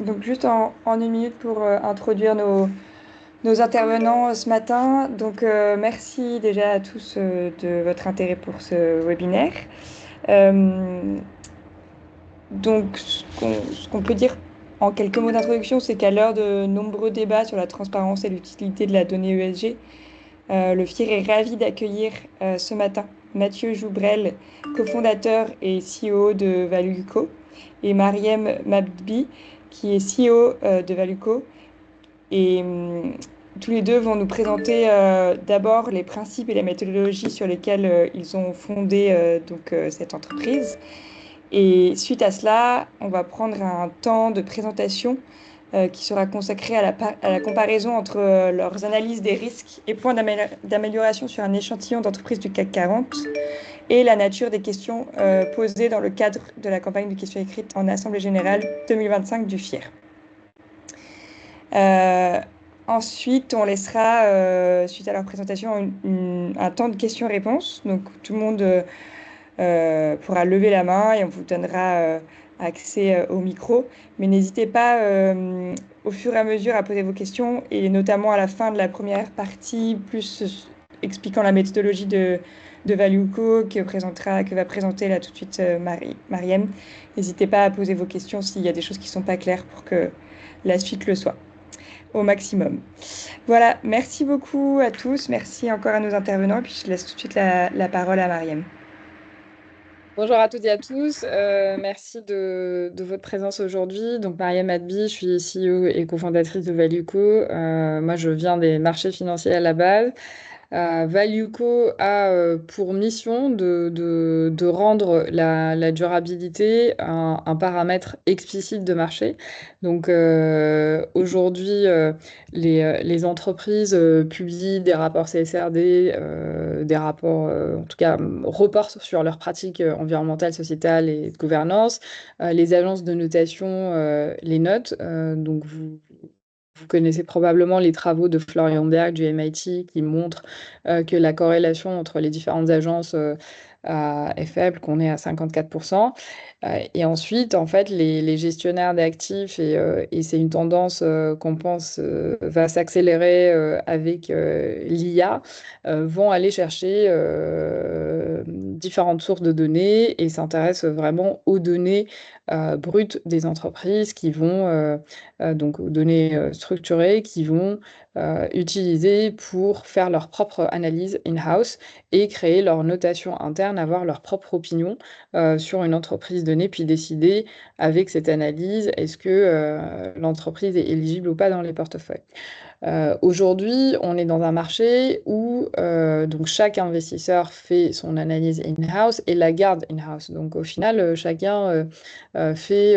Donc juste en une minute pour introduire nos intervenants ce matin. Donc merci déjà à tous de votre intérêt pour ce webinaire. Euh, donc ce qu'on peut dire en quelques mots d'introduction, c'est qu'à l'heure de nombreux débats sur la transparence et l'utilité de la donnée ESG, le FIR est ravi d'accueillir ce matin Mathieu Joubrel, cofondateur et CEO de Valueco, et Mariem Mabbi, qui est CEO de Valueco. Et tous les deux vont nous présenter d'abord les principes et les méthodologies sur lesquels ils ont fondé cette entreprise. Et suite à cela, on va prendre un temps de présentation qui sera consacré à la comparaison entre leurs analyses des risques et points d'amélioration sur un échantillon d'entreprises du CAC 40 et la nature des questions posées dans le cadre de la campagne de questions écrites en Assemblée générale 2025 du FIR. Euh, Ensuite, on laissera, suite à leur présentation, un temps de questions-réponses. Donc, tout le monde pourra lever la main et on vous donnera accès au micro. Mais n'hésitez pas au fur et à mesure à poser vos questions et notamment à la fin de la première partie, plus expliquant la méthodologie de Valueco que va présenter là tout de suite Mariem. N'hésitez pas à poser vos questions s'il y a des choses qui ne sont pas claires pour que la suite le soit au maximum. Voilà, merci beaucoup à tous. Merci encore à nos intervenants. Et puis je laisse tout de suite la parole à Mariem. Bonjour à toutes et à tous. Merci de votre présence aujourd'hui. Donc, Mariam Adbi, je suis CEO et cofondatrice de Valueco. Moi, je viens des marchés financiers à la base. Valueco a pour mission de rendre la durabilité un paramètre explicite de marché. Donc aujourd'hui, les entreprises publient des rapports CSRD, des rapports, en tout cas, reportent sur leurs pratiques environnementales, sociétales et de gouvernance. Les agences de notation les notent. Donc vous connaissez probablement les travaux de Florian Berg du MIT qui montrent que la corrélation entre les différentes agences est faible, qu'on est à 54%. Et ensuite, en fait, les gestionnaires d'actifs, et c'est une tendance qu'on pense va s'accélérer avec l'IA, vont aller chercher différentes sources de données et s'intéressent vraiment aux données brutes des entreprises qui vont donc aux données structurées qui vont utiliser pour faire leur propre analyse in-house et créer leur notation interne, avoir leur propre opinion sur une entreprise donnée, puis décider avec cette analyse est-ce que l'entreprise est éligible ou pas dans les portefeuilles. Aujourd'hui, on est dans un marché où donc chaque investisseur fait son analyse in-house et la garde in-house. Donc au final, chacun fait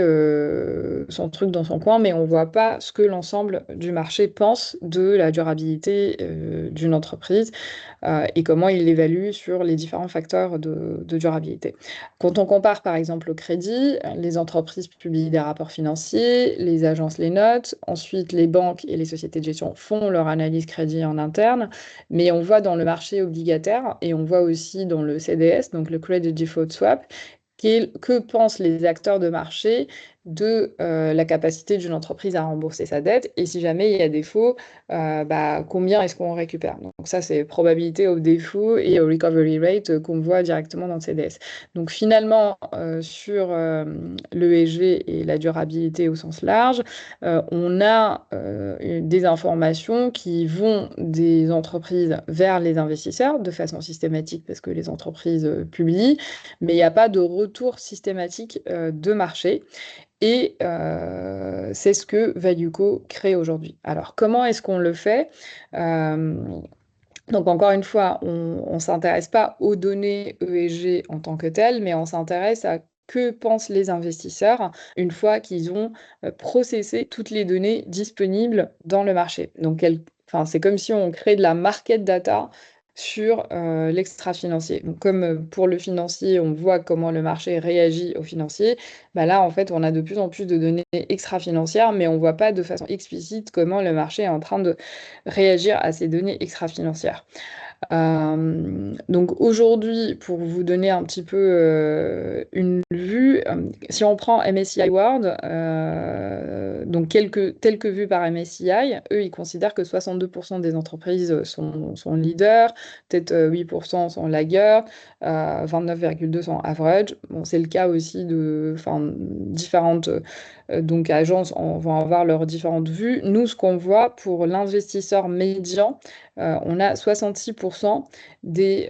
son truc dans son coin, mais on ne voit pas ce que l'ensemble du marché pense de la durabilité d'une entreprise et comment il l'évalue sur les différents facteurs de durabilité. Quand on compare par exemple au crédit, les entreprises publient des rapports financiers, les agences les notent, ensuite les banques et les sociétés de gestion font leur analyse crédit en interne, mais on voit dans le marché obligataire et on voit aussi dans le CDS, donc le Credit Default Swap, que pensent les acteurs de marché de la capacité d'une entreprise à rembourser sa dette et si jamais il y a défaut, combien est-ce qu'on récupère. Donc ça, c'est probabilité au défaut et au recovery rate qu'on voit directement dans le CDS. Donc finalement, sur l'ESG et la durabilité au sens large, on a des informations qui vont des entreprises vers les investisseurs de façon systématique parce que les entreprises publient, mais il n'y a pas de retour systématique de marché. Et c'est ce que Valueco crée aujourd'hui. Alors, comment est-ce qu'on le fait? Euh, donc, encore une fois, on ne s'intéresse pas aux données ESG en tant que telles, mais on s'intéresse à que pensent les investisseurs une fois qu'ils ont processé toutes les données disponibles dans le marché. Donc, enfin, c'est comme si on crée de la market data sur l'extra-financier. Donc, comme pour le financier, on voit comment le marché réagit au financier, bah là, en fait, on a de plus en plus de données extra-financières, mais on ne voit pas de façon explicite comment le marché est en train de réagir à ces données extra-financières. Donc aujourd'hui, pour vous donner un petit peu une vue, si on prend MSCI World, donc tel que vu par MSCI, eux, ils considèrent que 62% des entreprises sont leaders, peut-être 8% sont laggers, 29,2% sont average. Bon, c'est le cas aussi différentes donc agences vont avoir leurs différentes vues. Nous, ce qu'on voit pour l'investisseur médian, on a 66% des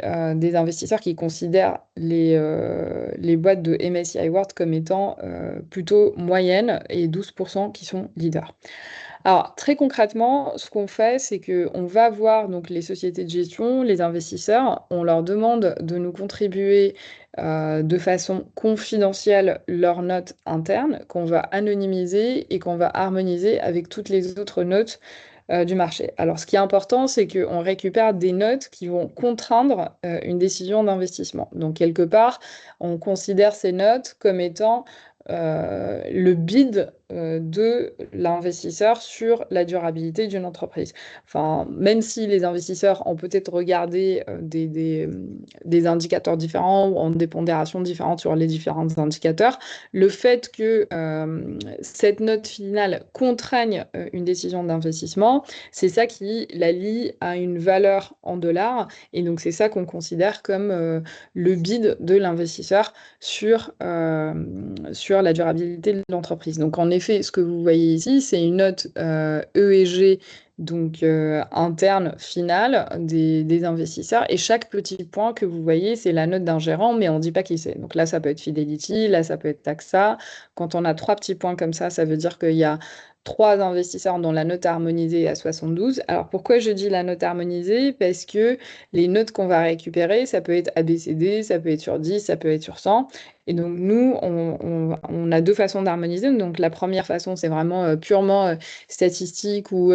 investisseurs qui considèrent les boîtes de MSCI World comme étant plutôt moyennes et 12% qui sont leaders. Alors, très concrètement, ce qu'on fait, c'est qu'on va voir donc, les sociétés de gestion, les investisseurs, on leur demande de nous contribuer de façon confidentielle leurs notes internes qu'on va anonymiser et qu'on va harmoniser avec toutes les autres notes du marché. Alors, ce qui est important, c'est qu'on récupère des notes qui vont contraindre une décision d'investissement. Donc, quelque part, on considère ces notes comme étant le bid de l'investisseur sur la durabilité d'une entreprise. Enfin, même si les investisseurs ont peut-être regardé des indicateurs différents ou en des pondérations différentes sur les différents indicateurs, le fait que cette note finale contraigne une décision d'investissement, c'est ça qui la lie à une valeur en dollars. Et donc, c'est ça qu'on considère comme le bid de l'investisseur sur la durabilité de l'entreprise. Donc, en effet, ce que vous voyez ici, c'est une note E et G, donc interne finale des investisseurs. Et chaque petit point que vous voyez, c'est la note d'un gérant, mais on ne dit pas qui c'est. Donc là, ça peut être Fidelity, là, ça peut être Taxa. Quand on a 3 petits points comme ça veut dire qu'il y a 3 investisseurs dont la note harmonisée est à 72. Alors pourquoi je dis la note harmonisée? Parce que les notes qu'on va récupérer, ça peut être ABCD, ça peut être sur 10, ça peut être sur 100. Et donc, nous, on a 2 façons d'harmoniser. Donc, la première façon, c'est vraiment purement statistique où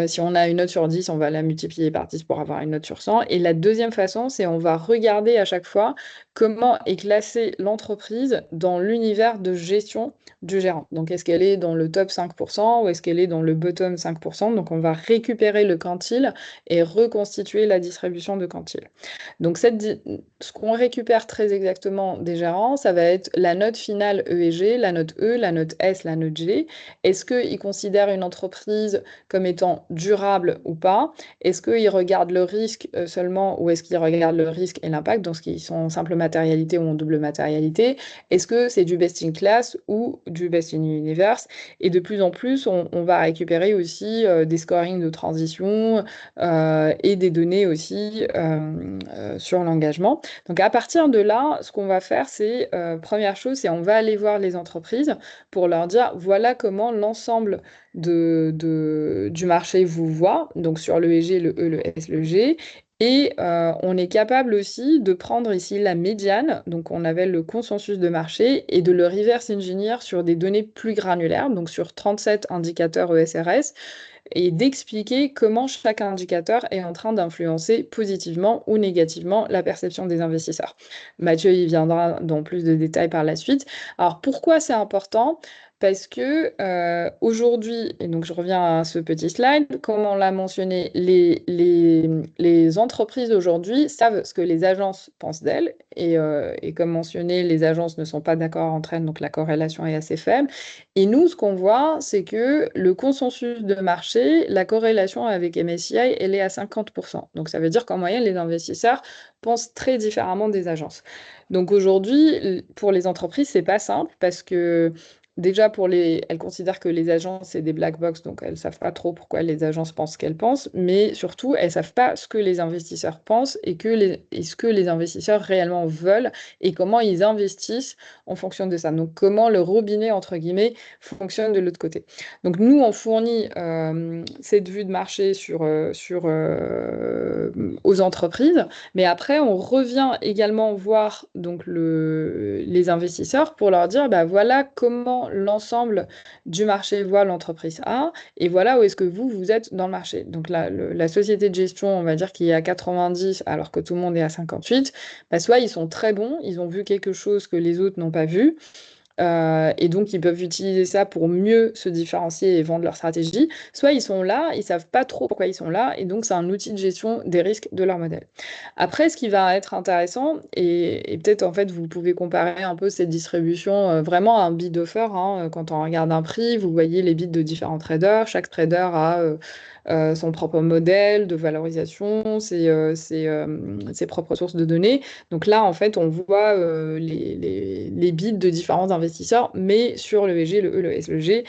si on a une note sur 10, on va la multiplier par 10 pour avoir une note sur 100. Et la deuxième façon, c'est on va regarder à chaque fois comment est classée l'entreprise dans l'univers de gestion du gérant. Donc, est-ce qu'elle est dans le top 5% ou est-ce qu'elle est dans le bottom 5%? Donc, on va récupérer le quantile et reconstituer la distribution de quantile. Donc, ce qu'on récupère très exactement des gérants, ça va être la note finale E et G, la note E, la note S, la note G. Est-ce qu'ils considèrent une entreprise comme étant durable ou pas? Est-ce qu'ils regardent le risque seulement ou est-ce qu'ils regardent le risque et l'impact, donc ce qui sont en simple matérialité ou en double matérialité? Est-ce que c'est du best in class ou du best in universe? Et de plus en plus, on va récupérer aussi des scorings de transition et des données aussi sur l'engagement. Donc à partir de là, ce qu'on va faire, c'est, première chose, c'est on va aller voir les entreprises pour leur dire, voilà comment l'ensemble du marché vous voit, donc sur le EG, le E, le S, le G. Et on est capable aussi de prendre ici la médiane, donc on avait le consensus de marché, et de le reverse engineer sur des données plus granulaires, donc sur 37 indicateurs ESRS, et d'expliquer comment chaque indicateur est en train d'influencer positivement ou négativement la perception des investisseurs. Mathieu y viendra dans plus de détails par la suite. Alors pourquoi c'est important? Parce que aujourd'hui, et donc je reviens à ce petit slide, comme on l'a mentionné, les entreprises aujourd'hui savent ce que les agences pensent d'elles, et comme mentionné, les agences ne sont pas d'accord entre elles, donc la corrélation est assez faible. Et nous, ce qu'on voit, c'est que le consensus de marché, la corrélation avec MSCI, elle est à 50%. Donc ça veut dire qu'en moyenne, les investisseurs pensent très différemment des agences. Donc aujourd'hui, pour les entreprises, c'est pas simple parce que déjà, elles considèrent que les agences, c'est des black box, donc elles ne savent pas trop pourquoi les agences pensent ce qu'elles pensent, mais surtout, elles ne savent pas ce que les investisseurs pensent et ce que les investisseurs réellement veulent et comment ils investissent en fonction de ça. Donc, comment le robinet, entre guillemets, fonctionne de l'autre côté. Donc, nous, on fournit cette vue de marché aux entreprises, mais après, on revient également voir donc, les investisseurs pour leur dire, bah, voilà comment l'ensemble du marché voit l'entreprise A, et voilà où est-ce que vous êtes dans le marché. Donc la société de gestion, on va dire qu'il est à 90 alors que tout le monde est à 58, bah, soit ils sont très bons, ils ont vu quelque chose que les autres n'ont pas vu, Et donc, ils peuvent utiliser ça pour mieux se différencier et vendre leur stratégie. Soit ils sont là, ils savent pas trop pourquoi ils sont là, et donc c'est un outil de gestion des risques de leur modèle. Après, ce qui va être intéressant, et peut-être en fait, vous pouvez comparer un peu cette distribution vraiment à un bid offer, hein. Quand on regarde un prix, vous voyez les bids de différents traders. Chaque trader a son propre modèle de valorisation, ses propres sources de données. Donc là, en fait, on voit les bids de différents investisseurs, mais sur le VG, le E, le S, le G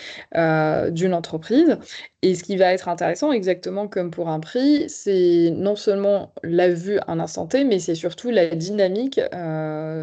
d'une entreprise. Et ce qui va être intéressant, exactement comme pour un prix, c'est non seulement la vue à un instant T, mais c'est surtout la dynamique,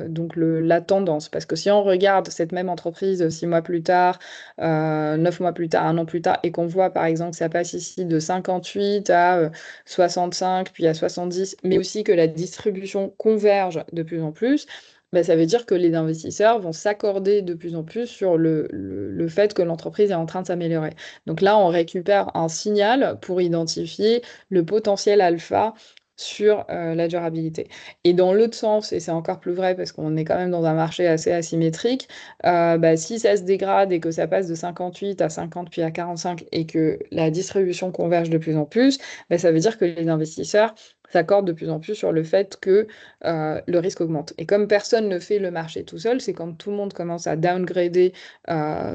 donc la tendance. Parce que si on regarde cette même entreprise 6 mois plus tard, 9 mois plus tard, un an plus tard, et qu'on voit par exemple que ça passe ici de 58 à 65, puis à 70, mais aussi que la distribution converge de plus en plus, bah, ça veut dire que les investisseurs vont s'accorder de plus en plus sur le fait que l'entreprise est en train de s'améliorer. Donc là, on récupère un signal pour identifier le potentiel alpha sur la durabilité. Et dans l'autre sens, et c'est encore plus vrai parce qu'on est quand même dans un marché assez asymétrique, bah, si ça se dégrade et que ça passe de 58 à 50 puis à 45 et que la distribution converge de plus en plus, bah, ça veut dire que les investisseurs s'accordent de plus en plus sur le fait que le risque augmente. Et comme personne ne fait le marché tout seul, c'est quand tout le monde commence à downgrader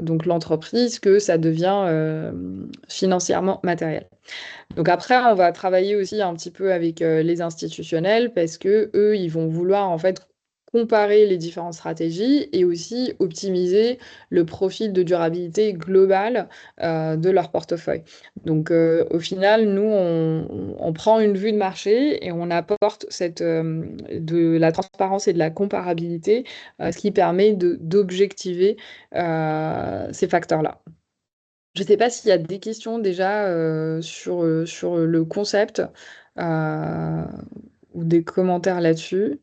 donc l'entreprise que ça devient financièrement matériel. Donc après, on va travailler aussi un petit peu avec les institutionnels parce que eux, ils vont vouloir en fait comparer les différentes stratégies et aussi optimiser le profil de durabilité global de leur portefeuille. Donc au final, nous, on prend une vue de marché et on apporte de la transparence et de la comparabilité, ce qui permet d'objectiver ces facteurs-là. Je ne sais pas s'il y a des questions déjà sur le concept euh, ou des commentaires là-dessus.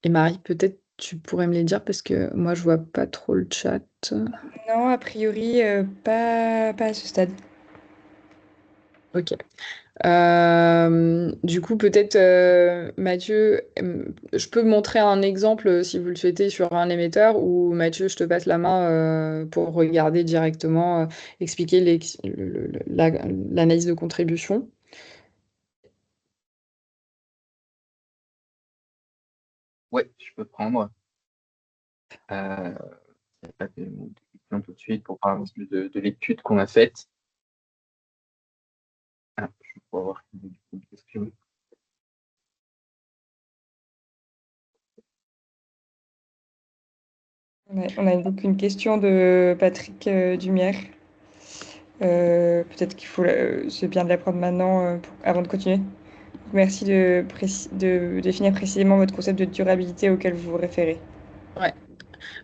Et Marie, peut-être tu pourrais me les dire parce que moi, je vois pas trop le chat. Non, a priori, pas à ce stade. Ok. Du coup, peut-être, Mathieu, je peux montrer un exemple si vous le souhaitez sur un émetteur ou Mathieu, je te passe la main pour regarder directement, expliquer l'analyse de contribution. Ouais, je peux prendre. Euh, pas de questions tout de suite pour parler de l'étude qu'on a faite. Ah, je vais avoir une question. On a donc une question de Patrick Dumière. Peut-être c'est bien de la prendre maintenant avant de continuer. Merci de définir précisément votre concept de durabilité auquel vous vous référez. Ouais.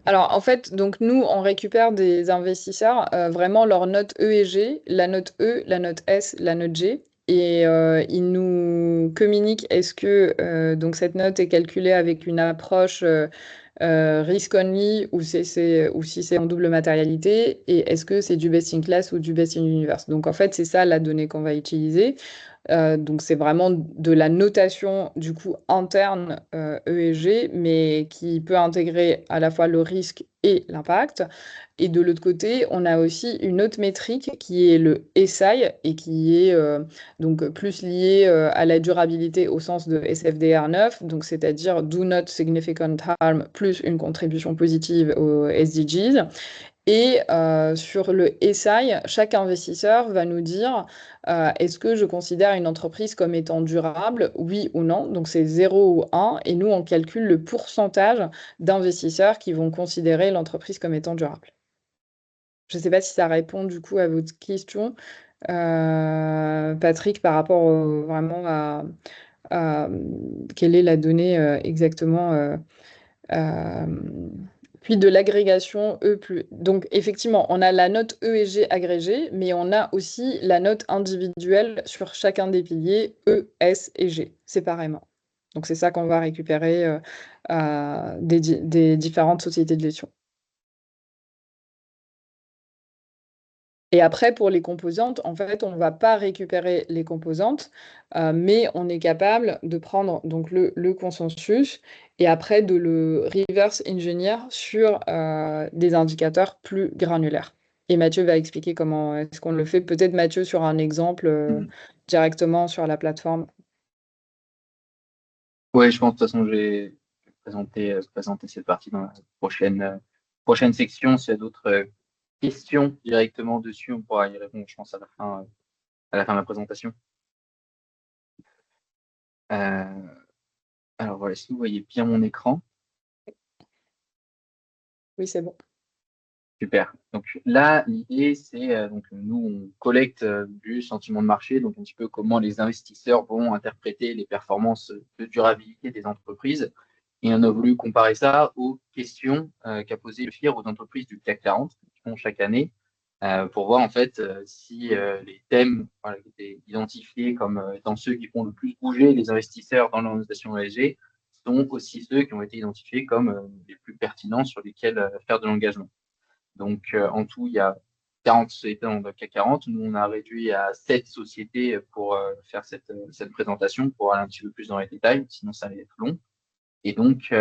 Alors, en fait, donc nous, on récupère des investisseurs vraiment leur note E et G, la note E, la note S, la note G. Et ils nous communiquent est-ce que donc cette note est calculée avec une approche risk only ou si c'est en double matérialité et est-ce que c'est du best in class ou du best in universe. Donc en fait, c'est ça la donnée qu'on va utiliser. Donc c'est vraiment de la notation du coup interne E et G, mais qui peut intégrer à la fois le risque et l'impact. Et de l'autre côté, on a aussi une autre métrique qui est le SI et qui est donc plus liée à la durabilité au sens de SFDR 9, donc c'est-à-dire Do Not Significant Harm plus une contribution positive aux SDGs. Et sur le SI, chaque investisseur va nous dire est-ce que je considère une entreprise comme étant durable, oui ou non. Donc c'est 0 ou 1. Et nous, on calcule le pourcentage d'investisseurs qui vont considérer l'entreprise comme étant durable. Je ne sais pas si ça répond du coup à votre question, Patrick, par rapport vraiment à quelle est la donnée exactement. Euh, Puis de l'agrégation E+. Donc effectivement, on a la note E et G agrégée, mais on a aussi la note individuelle sur chacun des piliers E, S et G, séparément. Donc c'est ça qu'on va récupérer des différentes sociétés de gestion. Et après, pour les composantes, en fait, on ne va pas récupérer les composantes, mais on est capable de prendre donc le consensus et après de le reverse engineer sur des indicateurs plus granulaires. Et Mathieu va expliquer comment est-ce qu'on le fait. Peut-être Mathieu sur un exemple directement sur la plateforme. Ouais, je pense de toute façon, je vais présenter cette partie dans la prochaine section. S'il y a d'autres questions directement dessus, on pourra y répondre, je pense, à la fin de la présentation. Alors voilà, si vous voyez bien mon écran. Oui, c'est bon. Super. Donc là, l'idée, c'est donc nous, on collecte du sentiment de marché, donc un petit peu comment les investisseurs vont interpréter les performances de durabilité des entreprises. Et on a voulu comparer ça aux questions qu'a posé le FIR aux entreprises du CAC 40 qui font chaque année pour voir en fait si les thèmes voilà, qui étaient identifiés comme étant ceux qui font le plus bouger les investisseurs dans l'orientation ESG sont aussi ceux qui ont été identifiés comme les plus pertinents sur lesquels faire de l'engagement. Donc, en tout, il y a 40 sociétés dans le CAC 40. Nous, on a réduit à 7 sociétés pour faire cette présentation, pour aller un petit peu plus dans les détails, sinon ça allait être long. Et donc,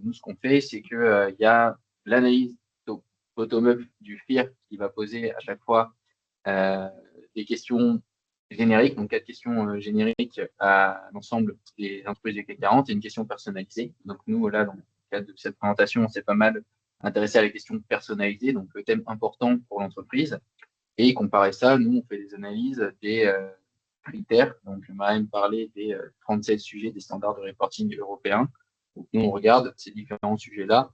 nous, ce qu'on fait, c'est qu'il y a l'analyse bottom-up du FIR qui va poser à chaque fois des questions génériques, donc 4 questions génériques à l'ensemble des entreprises du CAC 40 et une question personnalisée. Donc, nous, là, dans le cadre de cette présentation, on s'est pas mal intéressé à la question personnalisée, donc le thème important pour l'entreprise. Et comparer ça, nous, on fait des analyses des critères. Donc, je vais même parler des 37 sujets des standards de reporting européens. Donc, nous, on regarde ces différents sujets-là,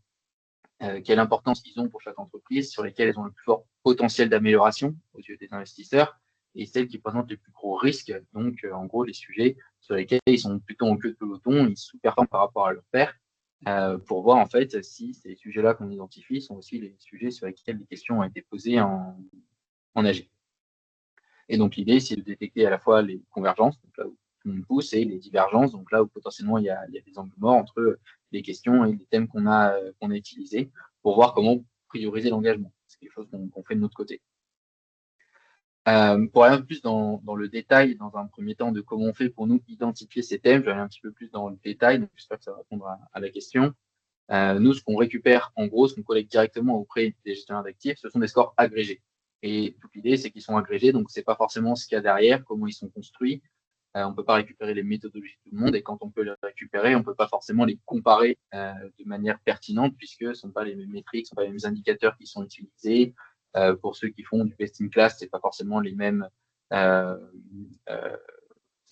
quelle importance ils ont pour chaque entreprise, sur lesquels ils ont le plus fort potentiel d'amélioration aux yeux des investisseurs, et celles qui présentent les plus gros risques. Donc, en gros, les sujets sur lesquels ils sont plutôt en queue de peloton, ils sous-performent par rapport à leurs pairs, pour voir en fait si ces sujets-là qu'on identifie sont aussi les sujets sur lesquels les questions ont été posées en AG. Et donc, l'idée, c'est de détecter à la fois les convergences, donc là où tout le monde pousse, et les divergences, donc là où potentiellement il y a des angles morts entre les questions et les thèmes qu'on a utilisés, pour voir comment prioriser l'engagement. C'est quelque chose qu'on fait de notre côté. Pour aller un peu plus dans le détail, dans un premier temps, de comment on fait pour nous identifier ces thèmes, je vais aller un petit peu plus dans le détail, donc j'espère que ça va répondre à la question. Nous, ce qu'on récupère, en gros, ce qu'on collecte directement auprès des gestionnaires d'actifs, ce sont des scores agrégés. Et toute l'idée, c'est qu'ils sont agrégés, donc c'est pas forcément ce qu'il y a derrière, comment ils sont construits. On peut pas récupérer les méthodologies de tout le monde, et quand on peut les récupérer, on peut pas forcément les comparer de manière pertinente, puisque ce sont pas les mêmes métriques, ce sont pas les mêmes indicateurs qui sont utilisés. Pour ceux qui font du best in class, c'est pas forcément les mêmes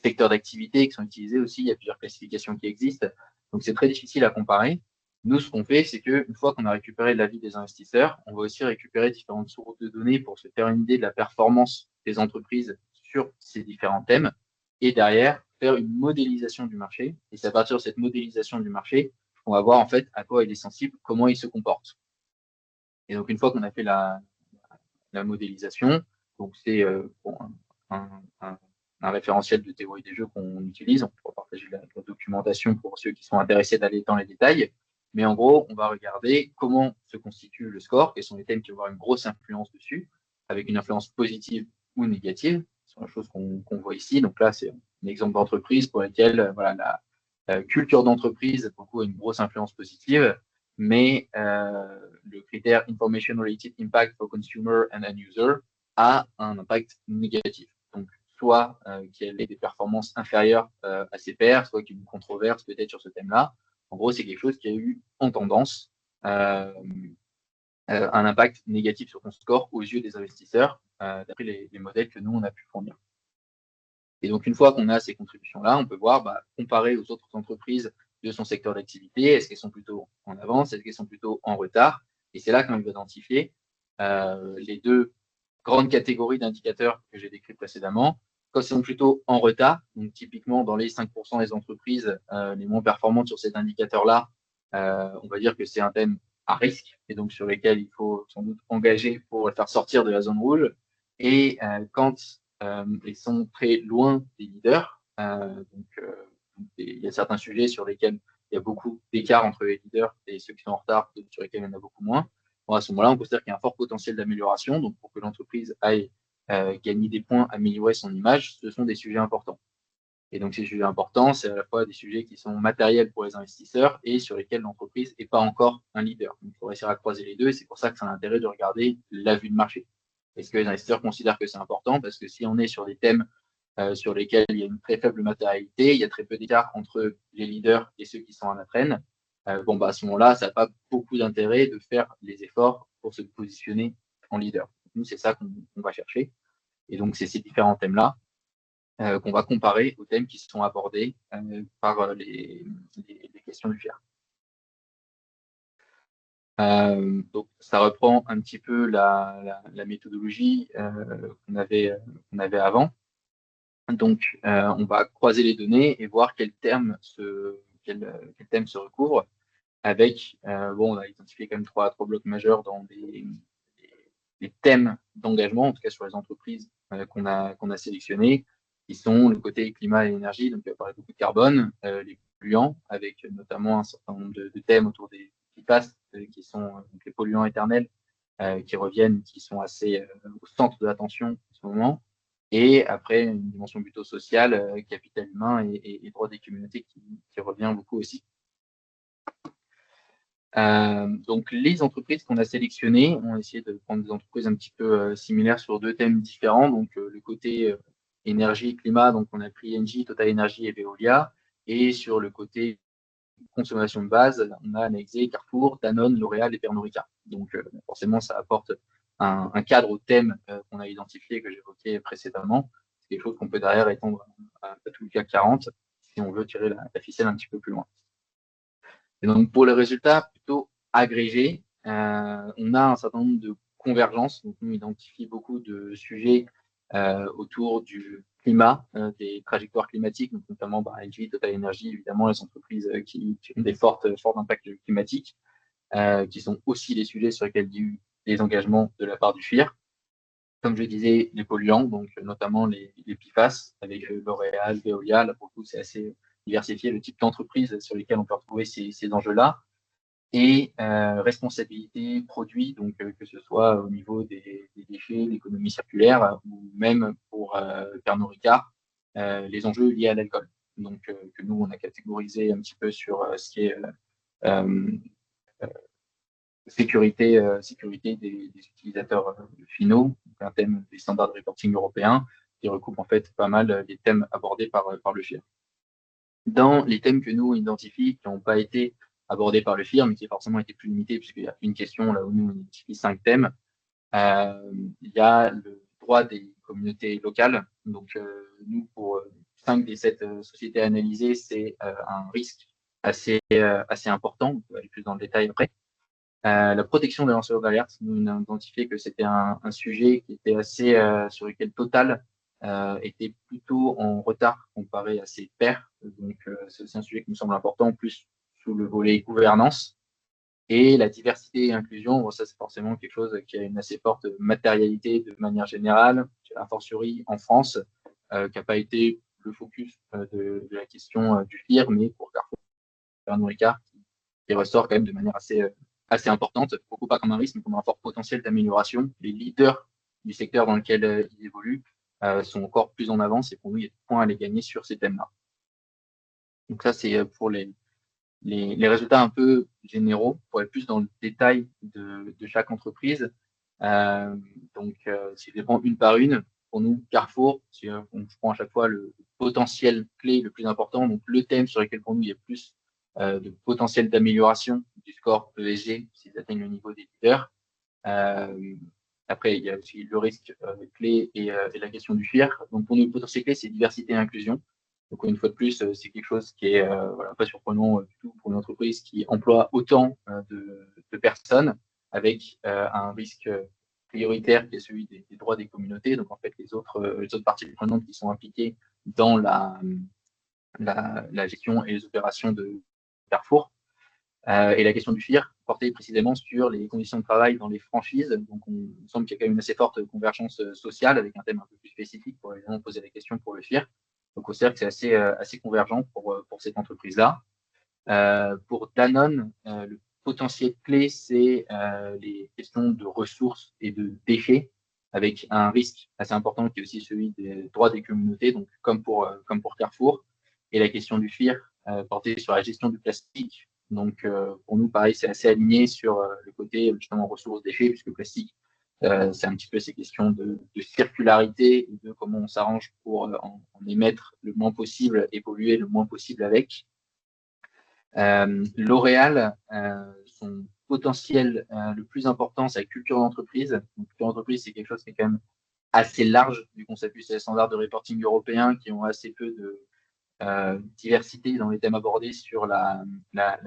secteurs d'activité qui sont utilisés aussi. Il y a plusieurs classifications qui existent, donc c'est très difficile à comparer. Nous, ce qu'on fait, c'est qu'une fois qu'on a récupéré l'avis des investisseurs, on va aussi récupérer différentes sources de données pour se faire une idée de la performance des entreprises sur ces différents thèmes et derrière, faire une modélisation du marché. Et c'est à partir de cette modélisation du marché qu'on va voir en fait à quoi il est sensible, comment il se comporte. Et donc, une fois qu'on a fait la modélisation, donc c'est bon, un référentiel de théorie des jeux qu'on utilise. On pourra partager la documentation pour ceux qui sont intéressés d'aller dans les détails. Mais en gros, on va regarder comment se constitue le score, quels sont les thèmes qui vont avoir une grosse influence dessus, avec une influence positive ou négative. C'est la chose qu'on voit ici. Donc là, c'est un exemple d'entreprise pour laquelle voilà, la culture d'entreprise beaucoup a une grosse influence positive, mais le critère Information Related Impact for Consumer and End User a un impact négatif. Donc, soit qu'elle ait des performances inférieures à ses pairs, soit qu'il y ait une controverse peut-être sur ce thème-là. En gros, c'est quelque chose qui a eu en tendance un impact négatif sur son score aux yeux des investisseurs, d'après les modèles que nous, on a pu fournir. Et donc, une fois qu'on a ces contributions-là, on peut voir, comparer aux autres entreprises de son secteur d'activité, est-ce qu'elles sont plutôt en avance, est-ce qu'elles sont plutôt en retard. Et c'est là qu'on va identifier les deux grandes catégories d'indicateurs que j'ai décrits précédemment. Quand elles sont plutôt en retard, donc typiquement dans les 5% des entreprises les moins performantes sur cet indicateur-là, on va dire que c'est un thème à risque et donc sur lesquels il faut sans doute engager pour le faire sortir de la zone rouge. Et quand ils sont très loin des leaders, il y a certains sujets sur lesquels il y a beaucoup d'écart entre les leaders et ceux qui sont en retard, sur lesquels il y en a beaucoup moins. Bon, à ce moment-là, on considère qu'il y a un fort potentiel d'amélioration. Donc, pour que l'entreprise aille gagner des points, améliorer son image, ce sont des sujets importants. Et donc, ces sujets importants, c'est à la fois des sujets qui sont matériels pour les investisseurs et sur lesquels l'entreprise n'est pas encore un leader. Donc, il faut réussir à croiser les deux et c'est pour ça que c'est un intérêt de regarder la vue de marché. Est-ce que les investisseurs considèrent que c'est important? Parce que si on est sur des thèmes sur lesquels il y a une très faible matérialité, il y a très peu d'écart entre les leaders et ceux qui sont à la traîne, bon, bah, à ce moment-là, ça n'a pas beaucoup d'intérêt de faire les efforts pour se positionner en leader. Nous, c'est ça qu'on va chercher. Et donc, c'est ces différents thèmes-là qu'on va comparer aux thèmes qui sont abordés par les questions du FIR. Donc, ça reprend un petit peu la méthodologie qu'on avait avant. Donc, on va croiser les données et voir quel thème se recouvre avec, bon, on a identifié quand même trois blocs majeurs dans les thèmes d'engagement, en tout cas sur les entreprises qu'on a sélectionnées, qui sont le côté climat et énergie, donc on va parler beaucoup de carbone, les polluants, avec notamment un certain nombre de thèmes autour des PFAS, qui sont donc les polluants éternels, qui reviennent, qui sont assez au centre de l'attention en ce moment. Et après, une dimension plutôt sociale, capital humain et droit des communautés qui revient beaucoup aussi. Donc, les entreprises qu'on a sélectionnées, on a essayé de prendre des entreprises un petit peu similaires sur deux thèmes différents. Donc, le côté énergie et climat, donc on a pris Engie, Total Energy et Veolia. Et sur le côté consommation de base, on a analysé Carrefour, Danone, L'Oréal et Pernod Ricard. Donc, forcément, ça apporte un cadre au thème qu'on a identifié, que j'évoquais précédemment. C'est quelque chose qu'on peut derrière étendre à tout le CAC 40 si on veut tirer la ficelle un petit peu plus loin. Et donc, pour les résultats plutôt agrégés, on a un certain nombre de convergences. Donc, on identifie beaucoup de sujets autour du climat, des trajectoires climatiques, donc notamment Engie, Total Energy, évidemment, les entreprises qui ont des forts impacts climatiques, qui sont aussi les sujets sur lesquels il y a eu des engagements de la part du FIR. Comme je disais, les polluants, donc notamment les PFAS, avec L'Oréal, Veolia, là pour le coup, c'est assez diversifié le type d'entreprise sur lesquelles on peut retrouver ces enjeux-là. Et responsabilité produit, donc que ce soit au niveau des déchets, l'économie circulaire, ou même pour Pernod Ricard, les enjeux liés à l'alcool. Donc que nous, on a catégorisé un petit peu sur ce qui est sécurité des utilisateurs finaux, donc un thème des standards de reporting européens, qui recoupe en fait pas mal des thèmes abordés par le FIR. Dans les thèmes que nous on identifie, qui n'ont pas été abordés par le FIR, mais qui forcément été plus limités, puisqu'il y a une question là où nous on identifie 5 thèmes, il y a le droit des communautés locales. Donc nous, pour 5 des 7 sociétés analysées, c'est un risque assez important. On peut aller plus dans le détail après. La protection des lanceurs d'alerte, nous on a identifié que c'était un sujet qui était assez sur lequel Total était plutôt en retard comparé à ses pairs. Donc c'est aussi un sujet qui me semble important, plus sous le volet gouvernance. Et la diversité et inclusion, bon, ça c'est forcément quelque chose qui a une assez forte matérialité de manière générale, a fortiori en France, qui n'a pas été le focus de la question du FIR, mais pour Carrefour, Pernod Ricard, qui ressort quand même de manière assez importante, beaucoup pas comme un risque, mais comme un fort potentiel d'amélioration. Les leaders du secteur dans lequel ils évoluent sont encore plus en avance et pour nous, il y a des points à les gagner sur ces thèmes-là. Donc ça, c'est pour les résultats un peu généraux, pour aller plus dans le détail de chaque entreprise. Donc, si je les prends une par une, pour nous, Carrefour, si on prend à chaque fois le potentiel clé le plus important, donc le thème sur lequel pour nous il y a plus de potentiel d'amélioration du score ESG s'ils atteignent le niveau des leaders. Après, il y a aussi le risque clé et la question du FIR. Donc, pour nous, le potentiel clé, c'est diversité et inclusion. Donc, une fois de plus, c'est quelque chose qui est pas surprenant du tout pour une entreprise qui emploie autant de personnes avec un risque prioritaire qui est celui des droits des communautés. Donc, en fait, les autres parties prenantes qui sont impliquées dans la gestion et les opérations de Carrefour. Et la question du FIR portait précisément sur les conditions de travail dans les franchises. Donc, il semble qu'il y a quand même une assez forte convergence sociale avec un thème un peu plus spécifique pour évidemment poser la question pour le FIR. Donc, on sait que c'est assez convergent pour cette entreprise-là. Pour Danone, le potentiel clé, c'est les questions de ressources et de déchets, avec un risque assez important qui est aussi celui des droits des communautés, donc comme pour Carrefour, et la question du FIR portée sur la gestion du plastique. Donc pour nous, pareil, c'est assez aligné sur le côté justement ressources déchets, puisque le plastique, c'est un petit peu ces questions de circularité et de comment on s'arrange pour en émettre le moins possible et polluer le moins possible avec. L'Oréal, son potentiel le plus important, c'est la culture d'entreprise. Donc, culture d'entreprise, c'est quelque chose qui est quand même assez large, vu qu'on s'appuie sur les standards de reporting européens qui ont assez peu de diversité dans les thèmes abordés sur la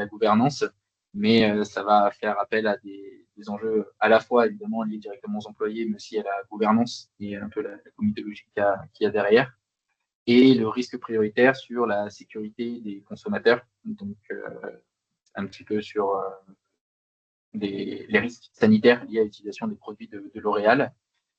gouvernance, mais ça va faire appel à des enjeux à la fois évidemment liés directement aux employés, mais aussi à la gouvernance et un peu la comitologie qu'il y a derrière, et le risque prioritaire sur la sécurité des consommateurs, donc un petit peu sur les risques sanitaires liés à l'utilisation des produits de L'Oréal.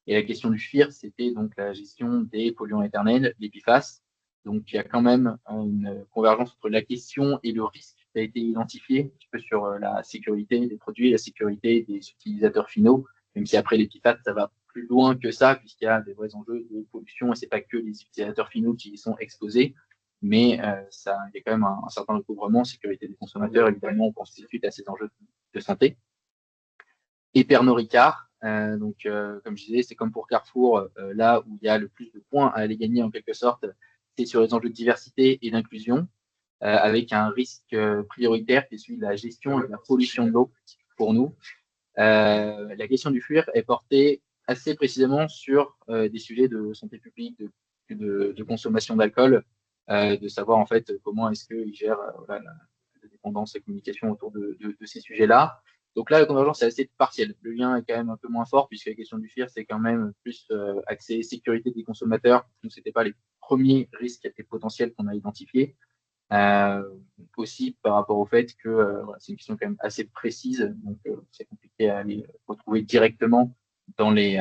Et la question du FIR, c'était donc la gestion des polluants éternels, les PFAS. Donc il y a quand même une convergence entre la question et le risque qui a été identifié, un petit peu sur la sécurité des produits, la sécurité des utilisateurs finaux, même si après les PFAS, ça va plus loin que ça, puisqu'il y a des vrais enjeux de pollution, et c'est pas que les utilisateurs finaux qui y sont exposés, mais ça, il y a quand même un certain recouvrement, sécurité des consommateurs, évidemment, on pense tout de suite à ces enjeux de santé. Et Pernod Ricard, donc comme je disais, c'est comme pour Carrefour, là où il y a le plus de points à aller gagner en quelque sorte, c'est sur les enjeux de diversité et d'inclusion, avec un risque prioritaire qui est celui de la gestion et de la pollution de l'eau pour nous. La question du fuir est portée assez précisément sur des sujets de santé publique, de consommation d'alcool, de savoir en fait comment est-ce qu'ils gèrent voilà, la dépendance et la communication autour de ces sujets-là. Donc là, la convergence est assez partielle. Le lien est quand même un peu moins fort, puisque la question du FIR, c'est quand même plus axé sécurité des consommateurs. Donc, ce n'était pas les premiers risques et potentiels qu'on a identifiés. Aussi par rapport au fait que voilà, c'est une question quand même assez précise, donc c'est compliqué à aller retrouver directement dans les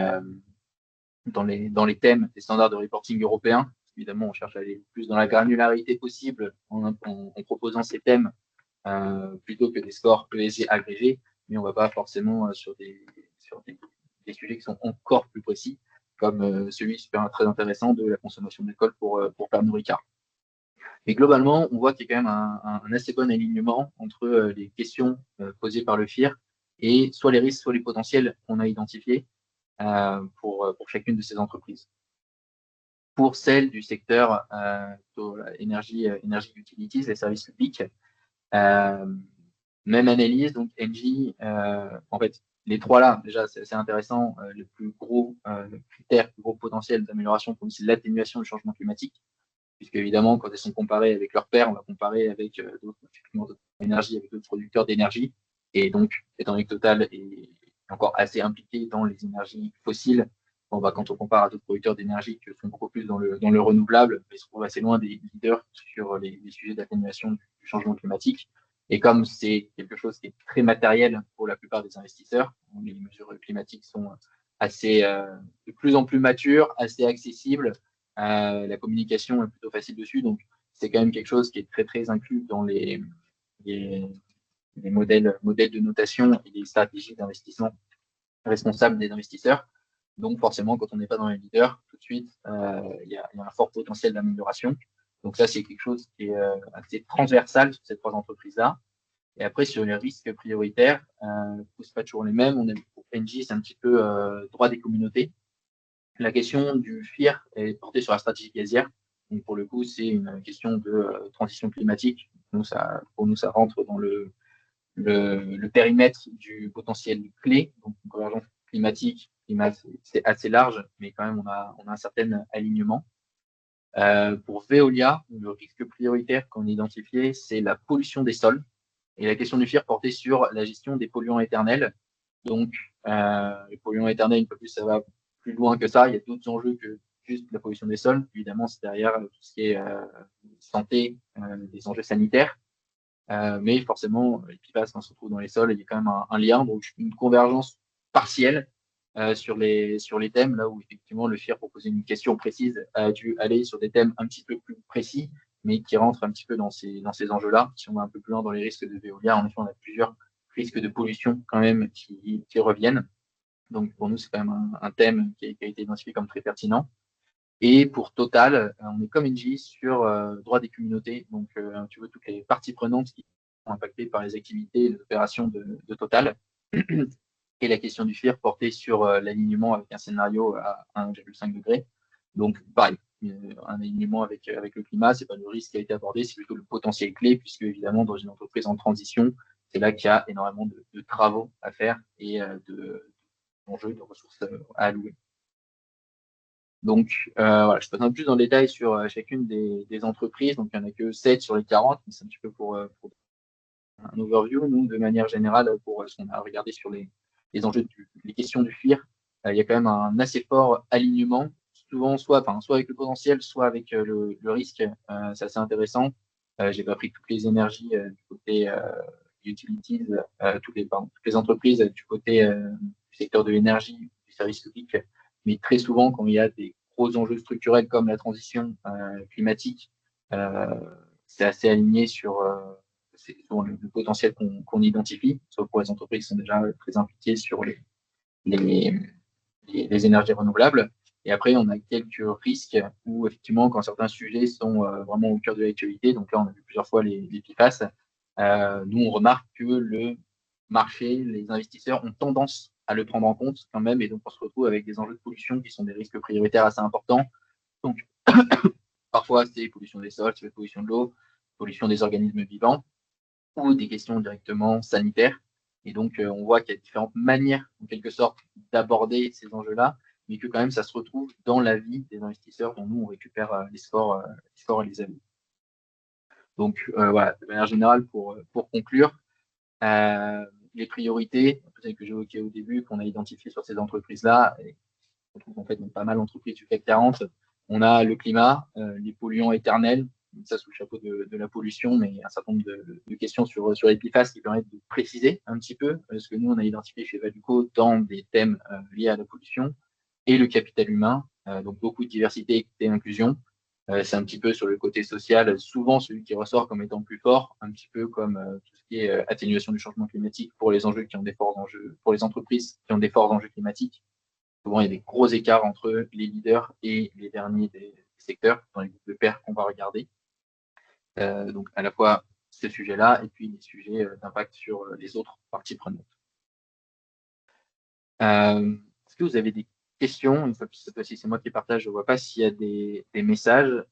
thèmes des standards de reporting européens. Évidemment, on cherche à aller plus dans la granularité possible en proposant ces thèmes plutôt que des scores ESG agrégés, mais on ne va pas forcément sur des sujets qui sont encore plus précis, comme celui super très intéressant de la consommation d'alcool pour Pernod Ricard. Mais globalement, on voit qu'il y a quand même un assez bon alignement entre les questions posées par le FIR et soit les risques, soit les potentiels qu'on a identifiés pour chacune de ces entreprises. Pour celle du secteur énergie utilities, les services publics, même analyse, donc Engie, en fait, les trois là, déjà, c'est assez intéressant. Le plus gros critère, le plus gros potentiel d'amélioration pour nous, c'est l'atténuation du changement climatique, puisque évidemment, quand elles sont comparées avec leurs pairs, on va comparer avec d'autres énergies, avec d'autres producteurs d'énergie. Et donc, étant donné que Total est encore assez impliqué dans les énergies fossiles, bon, bah, quand on compare à d'autres producteurs d'énergie qui sont beaucoup plus dans le renouvelable, ils se trouvent assez loin des leaders sur les sujets d'atténuation du changement climatique. Et comme c'est quelque chose qui est très matériel pour la plupart des investisseurs, les mesures climatiques sont assez de plus en plus matures, assez accessibles. La communication est plutôt facile dessus, donc c'est quand même quelque chose qui est très très inclus dans les modèles de notation et les stratégies d'investissement responsables des investisseurs. Donc forcément, quand on n'est pas dans les leaders, tout de suite, il y a un fort potentiel d'amélioration. Donc ça, c'est quelque chose qui est assez transversal sur ces trois entreprises-là. Et après, sur les risques prioritaires, c'est pas toujours les mêmes. On a pour Engie, c'est un petit peu droit des communautés. La question du FIR est portée sur la stratégie gazière. Donc pour le coup, c'est une question de transition climatique. Pour nous, ça rentre dans le périmètre du potentiel clé. Donc une convergence climatique, climat, c'est assez large, mais quand même, on a un certain alignement. Pour Veolia, le risque prioritaire qu'on a identifié, c'est la pollution des sols. Et la question du FIR portait sur la gestion des polluants éternels. Donc, les polluants éternels, une fois plus, ça va plus loin que ça. Il y a d'autres enjeux que juste la pollution des sols. Évidemment, c'est derrière tout ce qui est santé, des enjeux sanitaires. Mais forcément, les PFAS, quand on se retrouve dans les sols, il y a quand même un lien, donc une convergence partielle sur les thèmes, là où effectivement le FIR proposait une question précise a dû aller sur des thèmes un petit peu plus précis, mais qui rentrent un petit peu dans ces enjeux-là. Si on va un peu plus loin dans les risques de Veolia, en effet, on a plusieurs risques de pollution quand même qui reviennent. Donc pour nous, c'est quand même un thème qui a été identifié comme très pertinent. Et pour Total, on est comme Engie sur droit des communautés. Donc tu veux toutes les parties prenantes qui sont impactées par les activités et les opérations de Total. Et la question du FIR portée sur l'alignement avec un scénario à 1,5 degré. Donc pareil, un alignement avec le climat, c'est pas le risque qui a été abordé, c'est plutôt le potentiel clé, puisque évidemment dans une entreprise en transition, c'est là qu'il y a énormément de travaux à faire et d'enjeux, de ressources à allouer. Donc voilà, je passe un peu plus dans le détail sur chacune des entreprises. Donc il n'y en a que 7 sur les 40, mais c'est un petit peu pour un overview. Nous, de manière générale, pour ce qu'on a regardé sur les enjeux, les questions du FIR, il y a quand même un assez fort alignement, souvent soit avec le potentiel, soit avec le risque. C'est assez intéressant. J'ai pas pris toutes les énergies du côté utilities, toutes les entreprises du côté du secteur de l'énergie, du service public, mais très souvent, quand il y a des gros enjeux structurels comme la transition climatique, c'est assez aligné sur le potentiel qu'on identifie, soit pour les entreprises qui sont déjà très impliquées sur les énergies renouvelables. Et après, on a quelques risques où, effectivement, quand certains sujets sont vraiment au cœur de l'actualité, donc là, on a vu plusieurs fois les PFAS, nous, on remarque que le marché, les investisseurs ont tendance à le prendre en compte quand même, et donc on se retrouve avec des enjeux de pollution qui sont des risques prioritaires assez importants. Donc, parfois, c'est pollution des sols, c'est pollution de l'eau, pollution des organismes vivants, ou des questions directement sanitaires. Et donc, on voit qu'il y a différentes manières, en quelque sorte, d'aborder ces enjeux-là, mais que quand même, ça se retrouve dans la vie des investisseurs dont nous, on récupère les scores et les avis. Donc, voilà, de manière générale, pour conclure, les priorités, peut-être que j'évoquais au début, qu'on a identifiées sur ces entreprises-là, et on trouve en fait pas mal d'entreprises du CAC 40, on a le climat, les polluants éternels, ça sous le chapeau de la pollution, mais un certain nombre de questions sur les PFAS qui permettent de préciser un petit peu ce que nous, on a identifié chez Valuco dans des thèmes liés à la pollution, et le capital humain, donc beaucoup de diversité, équité et inclusion. C'est un petit peu sur le côté social, souvent celui qui ressort comme étant plus fort, un petit peu comme tout ce qui est atténuation du changement climatique pour les enjeux qui ont des forts enjeux, pour les entreprises qui ont des forts enjeux climatiques. Souvent, il y a des gros écarts entre les leaders et les derniers des secteurs, dans les groupes de pairs qu'on va regarder. Donc, à la fois ce sujet-là et puis les sujets d'impact sur les autres parties prenantes. Est-ce que vous avez des questions? Une fois que cette fois-ci, c'est moi qui partage, je ne vois pas s'il y a des messages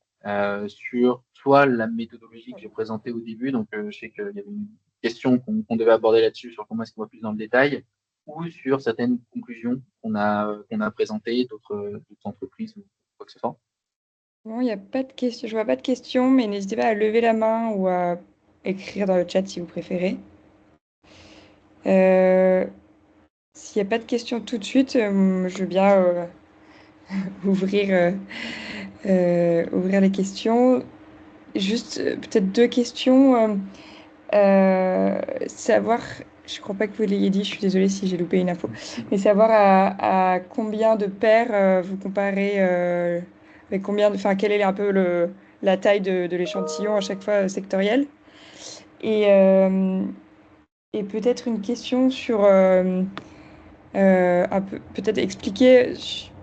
sur soit la méthodologie que j'ai présentée au début, donc je sais qu'il y avait une question qu'on devait aborder là-dessus, sur comment est-ce qu'on va plus dans le détail, ou sur certaines conclusions qu'on a présentées d'autres entreprises ou quoi que ce soit. Bon, il n'y a pas de questions. Je vois pas de questions, mais n'hésitez pas à lever la main ou à écrire dans le chat si vous préférez. S'il n'y a pas de questions tout de suite, je veux bien ouvrir les questions. Juste peut-être deux questions. Savoir, je crois pas que vous l'ayez dit, je suis désolée si j'ai loupé une info, mais savoir à combien de paires vous comparez, avec combien, enfin, quelle est un peu la taille de l'échantillon à chaque fois sectoriel. Et peut-être une question sur un peu, peut-être expliquer,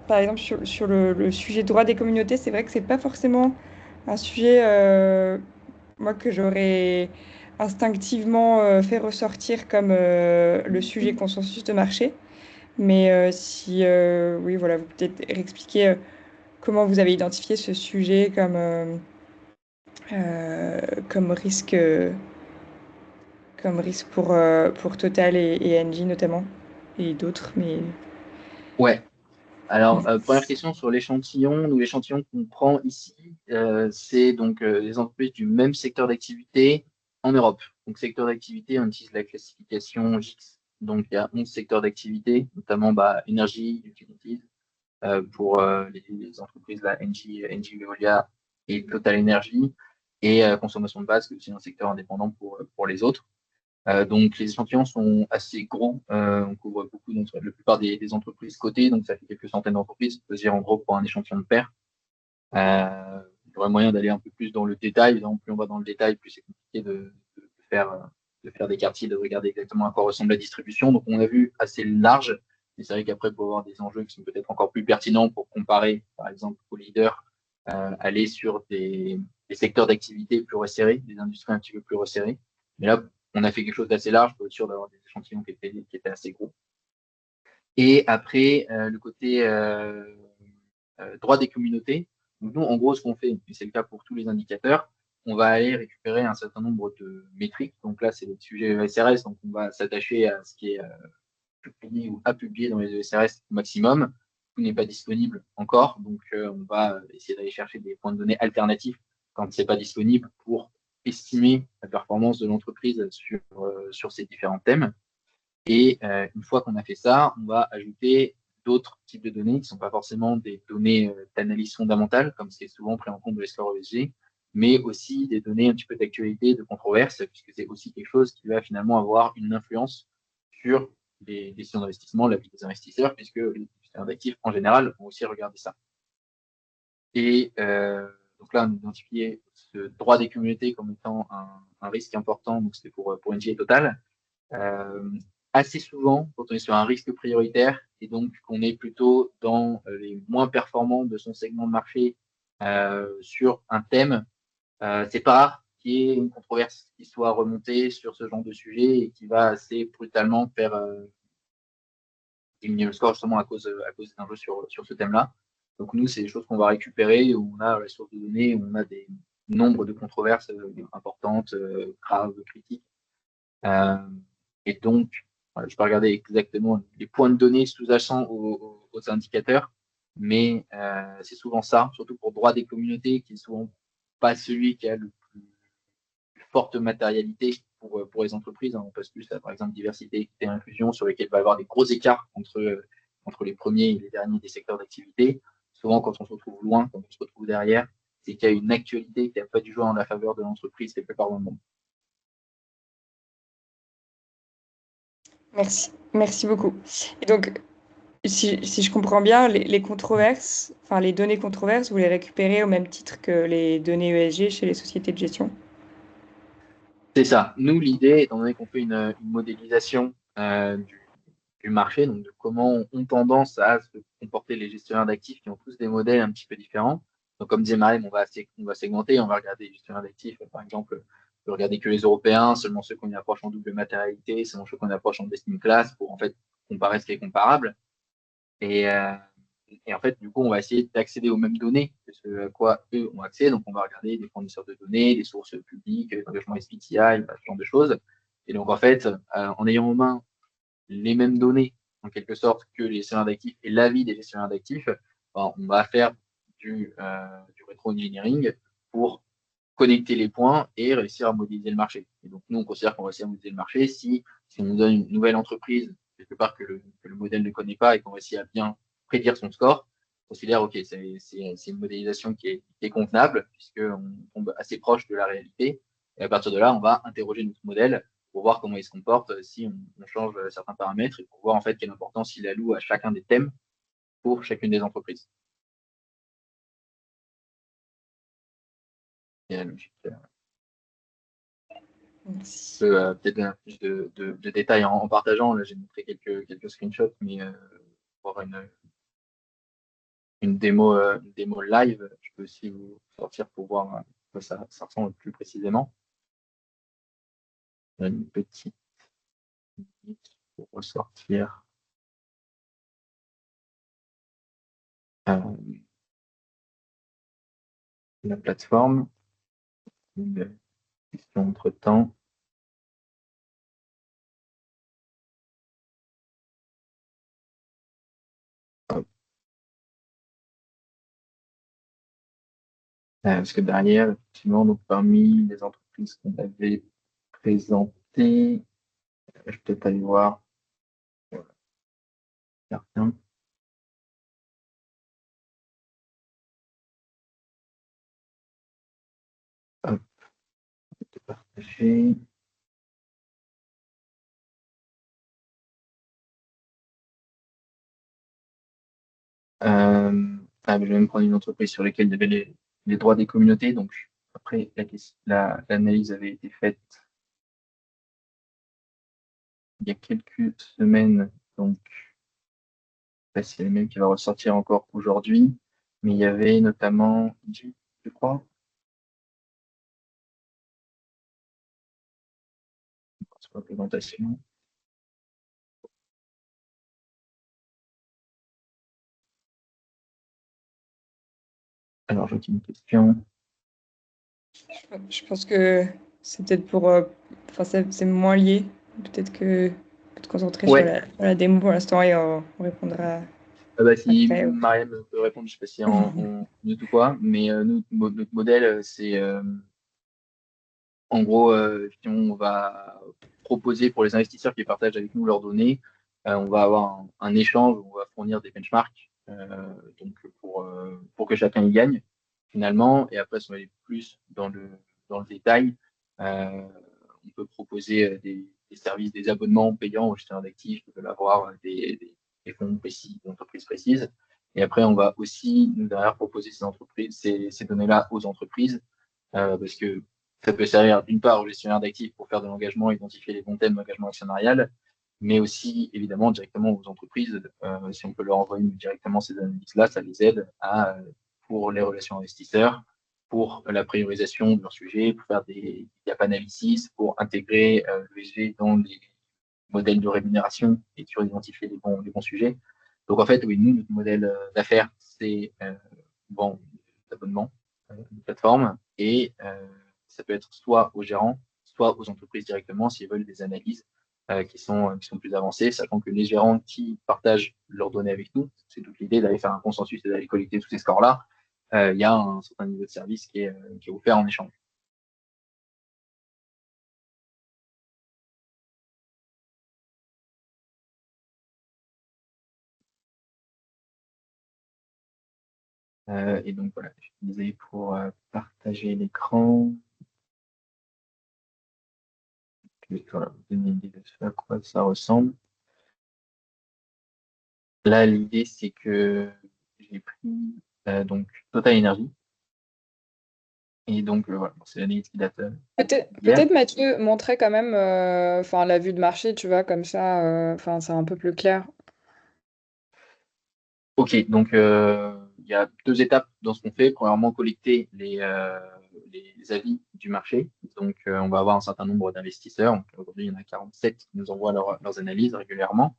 par exemple, sur le sujet droit des communautés, c'est vrai que c'est pas forcément un sujet, moi, que j'aurais instinctivement fait ressortir comme le sujet consensus de marché. Mais si, oui, voilà, vous peut-être expliquer comment vous avez identifié ce sujet comme risque. Comme risque pour Total et Engie notamment, et d'autres, mais... Ouais. Alors, première question sur l'échantillon. Nous, l'échantillon qu'on prend ici, c'est donc les entreprises du même secteur d'activité en Europe. Donc, secteur d'activité, on utilise la classification GICS. Donc, il y a 11 secteurs d'activité, notamment énergie, utilities, pour les entreprises là, Engie, Veolia et Total Energy, et consommation de base, qui est aussi un secteur indépendant pour les autres. Donc, les échantillons sont assez gros. On couvre la plupart des entreprises cotées, donc ça fait quelques centaines d'entreprises. On peut dire en gros pour un échantillon de paires. Il y aurait moyen d'aller un peu plus dans le détail. Évidemment, plus on va dans le détail, plus c'est compliqué de faire faire des quartiers, de regarder exactement à quoi ressemble la distribution. Donc, on a vu assez large. Mais c'est vrai qu'après, pour avoir des enjeux qui sont peut-être encore plus pertinents pour comparer, par exemple, aux leaders, aller sur des secteurs d'activité plus resserrés, des industries un petit peu plus resserrées. Mais là, on a fait quelque chose d'assez large pour être sûr d'avoir des échantillons qui étaient assez gros. Et après, le côté droit des communautés. Donc nous, en gros, ce qu'on fait, et c'est le cas pour tous les indicateurs, on va aller récupérer un certain nombre de métriques. Donc là, c'est le sujet ESRS, donc on va s'attacher à ce qui est publié ou à publier dans les ESRS au maximum. Tout n'est pas disponible encore, donc on va essayer d'aller chercher des points de données alternatifs quand c'est pas disponible pour estimer la performance de l'entreprise sur ces différents thèmes. Et une fois qu'on a fait ça, on va ajouter d'autres types de données qui ne sont pas forcément des données d'analyse fondamentale, comme c'est souvent pris en compte dans les scores ESG, mais aussi des données un petit peu d'actualité, de controverse, puisque c'est aussi quelque chose qui va finalement avoir une influence sur les décisions d'investissement, la vie des investisseurs, puisque les gestionnaires d'actifs, en général, vont aussi regarder ça. Et donc là, on a identifié ce droit des communautés comme étant un risque important, donc c'était pour NG et Total. Assez souvent, quand on est sur un risque prioritaire et donc qu'on est plutôt dans les moins performants de son segment de marché sur un thème, c'est pas rare qu'il y ait une controverse qui soit remontée sur ce genre de sujet et qui va assez brutalement faire diminuer le score justement à cause d'un jeu sur ce thème-là. Donc nous, c'est des choses qu'on va récupérer où on a la source de données, où on a des nombres de controverses importantes, graves, critiques. Et donc, je peux regarder exactement les points de données sous-jacents aux indicateurs, mais c'est souvent ça, surtout pour droit des communautés, qui est souvent pas celui qui a le plus forte matérialité pour les entreprises. On passe plus à, par exemple, diversité, équité et inclusion, sur lesquels il va y avoir des gros écarts entre les premiers et les derniers des secteurs d'activité. Souvent, quand on se retrouve loin, quand on se retrouve derrière, c'est qu'il y a une actualité qui n'a pas du jouer en la faveur de l'entreprise quelque part dans le monde. Merci beaucoup. Et donc, si je comprends bien, les controverses, enfin les données controverses, vous les récupérez au même titre que les données ESG chez les sociétés de gestion? C'est ça. Nous, l'idée, étant donné qu'on fait une modélisation du marché, donc de comment ont tendance à se comporter les gestionnaires d'actifs qui ont tous des modèles un petit peu différents. Donc, comme disait Marem, on va segmenter, on va regarder les gestionnaires d'actifs, par exemple, on peut regarder que les Européens, seulement ceux qu'on approche en double matérialité, seulement ceux qu'on approche en best in class pour en fait comparer ce qui est comparable. Et en fait, du coup, on va essayer d'accéder aux mêmes données que ce à quoi eux ont accès. Donc, on va regarder des fournisseurs de données, des sources publiques, l'engagement SBTI, ce genre de choses. Et donc, en fait, en ayant en main les mêmes données, en quelque sorte, que les gestionnaires d'actifs et l'avis des gestionnaires d'actifs, on va faire du rétro-engineering pour connecter les points et réussir à modéliser le marché. Et donc, nous, on considère qu'on va réussir à modéliser le marché si on nous donne une nouvelle entreprise, quelque part que le modèle ne connaît pas et qu'on réussit à bien prédire son score, on considère, OK, c'est une modélisation qui est convenable, puisqu'on tombe assez proche de la réalité. Et à partir de là, on va interroger notre modèle pour voir comment il se comporte si on change certains paramètres et pour voir en fait quelle importance il alloue à chacun des thèmes pour chacune des entreprises. Et la logique. Merci. Peut-être donner plus de détails en partageant. Là, j'ai montré quelques screenshots, mais pour une démo live, je peux aussi vous sortir pour voir à quoi ça ressemble plus précisément. Une petite minute pour ressortir la plateforme. Une question entre-temps. Parce que derrière, effectivement, donc parmi les entreprises qu'on avait présentées, je vais peut-être aller voir certains. Hop, partager. Je vais même prendre une entreprise sur laquelle il y avait les droits des communautés. Donc, après, l'analyse avait été faite il y a quelques semaines, donc c'est le même qui va ressortir encore aujourd'hui, mais il y avait notamment, je crois, sur la présentation. Alors, j'ai une question. Je pense que c'est peut-être pour. Enfin, c'est moins lié. Peut-être que on peut te concentrer sur Ouais, sur la démo pour l'instant et on répondra si après. Mariam peut répondre, je ne sais pas si en minute ou quoi, mais notre modèle, c'est en gros, on va proposer pour les investisseurs qui partagent avec nous leurs données, on va avoir un échange, on va fournir des benchmarks donc pour que chacun y gagne finalement. Et après, si on va aller plus dans le détail, euh, on peut proposer des services, des abonnements payants aux gestionnaires d'actifs qui veulent avoir des fonds précis, des entreprises précises. Et après, on va aussi, nous, derrière, proposer ces données-là aux entreprises parce que ça peut servir d'une part aux gestionnaires d'actifs pour faire de l'engagement, identifier les bons thèmes d'engagement actionnarial, mais aussi évidemment directement aux entreprises. Si on peut leur envoyer directement ces analyses-là, ça les aide pour les relations investisseurs, pour la priorisation de leurs sujets, pour faire des gap analysis, pour intégrer l'ESG dans les modèles de rémunération et sur identifier les bons sujets. Donc en fait, oui, nous, notre modèle d'affaires, c'est bon, d'abonnement, une plateforme, et ça peut être soit aux gérants, soit aux entreprises directement s'ils veulent des analyses qui sont plus avancées, sachant que les gérants qui partagent leurs données avec nous, c'est toute l'idée d'aller faire un consensus et d'aller collecter tous ces scores-là, il y a un certain niveau de service qui est offert en échange. Et donc voilà, je disais pour partager l'écran, voilà, vous donner une idée de ce à quoi ça ressemble. Là, l'idée, c'est que j'ai pris donc Total Energy. Et donc, voilà, c'est l'analyse qui date d'hier. Peut-être Mathieu montrer quand même enfin, la vue de marché, tu vois, comme ça, enfin, c'est un peu plus clair. Ok, donc il y a deux étapes dans ce qu'on fait. Premièrement, collecter les avis du marché. Donc, on va avoir un certain nombre d'investisseurs. Donc, aujourd'hui, il y en a 47 qui nous envoient leurs analyses régulièrement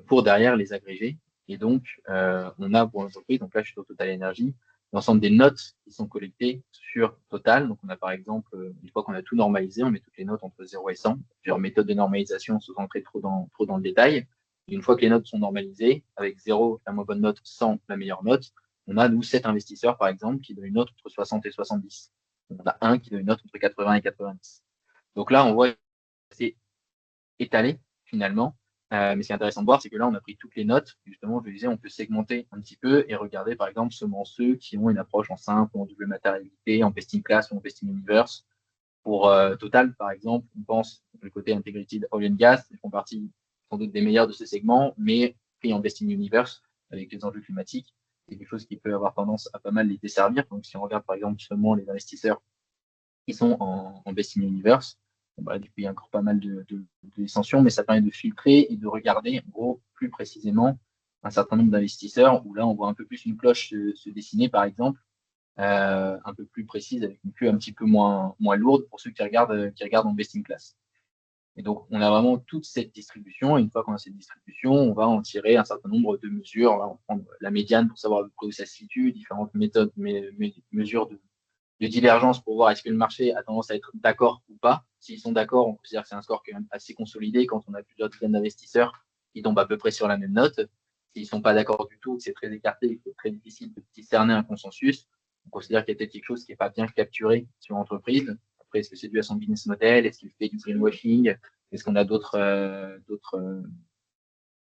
pour derrière les agréger. Et donc, on a pour l'entreprise, donc là, je suis sur Total Energy, l'ensemble des notes qui sont collectées sur Total. Donc, on a par exemple, une fois qu'on a tout normalisé, on met toutes les notes entre 0 et 100. Plusieurs méthodes de normalisation sans entrer trop dans le détail. Et une fois que les notes sont normalisées, avec 0, la moins bonne note, 100, la meilleure note, on a, nous, 7 investisseurs, par exemple, qui donnent une note entre 60 et 70. On a un qui donne une note entre 80 et 90. Donc là, on voit que c'est étalé, finalement. Mais ce qui est intéressant de voir, c'est que là, on a pris toutes les notes. Justement, je le disais, on peut segmenter un petit peu et regarder, par exemple, seulement ceux qui ont une approche en simple, en double matérialité, en best in class ou en best in universe. Pour Total, par exemple, on pense le côté Integrated Oil and Gas, ils font partie sans doute des meilleurs de ces segments, mais pris en best in universe avec les enjeux climatiques, c'est quelque chose qui peut avoir tendance à pas mal les desservir. Donc, si on regarde, par exemple, seulement les investisseurs qui sont en best in universe, bon, bah, du coup, il y a encore pas mal d'extensions, mais ça permet de filtrer et de regarder, en gros, plus précisément un certain nombre d'investisseurs où là, on voit un peu plus une cloche se dessiner, par exemple, un peu plus précise, avec une queue un petit peu moins lourde pour ceux qui regardent en best in class. Et donc, on a vraiment toute cette distribution. Et une fois qu'on a cette distribution, on va en tirer un certain nombre de mesures. Là, on va prendre la médiane pour savoir où ça se situe, différentes méthodes, mesures de divergence pour voir est-ce que le marché a tendance à être d'accord ou pas. S'ils sont d'accord, on considère que c'est un score quand même assez consolidé quand on a plusieurs dizaines d'investisseurs qui tombent à peu près sur la même note. S'ils ne sont pas d'accord du tout, que c'est très écarté, que c'est très difficile de discerner un consensus, on considère qu'il y a peut-être quelque chose qui n'est pas bien capturé sur l'entreprise. Après, est-ce que c'est dû à son business model? Est-ce qu'il fait du greenwashing? Est-ce qu'on a d'autres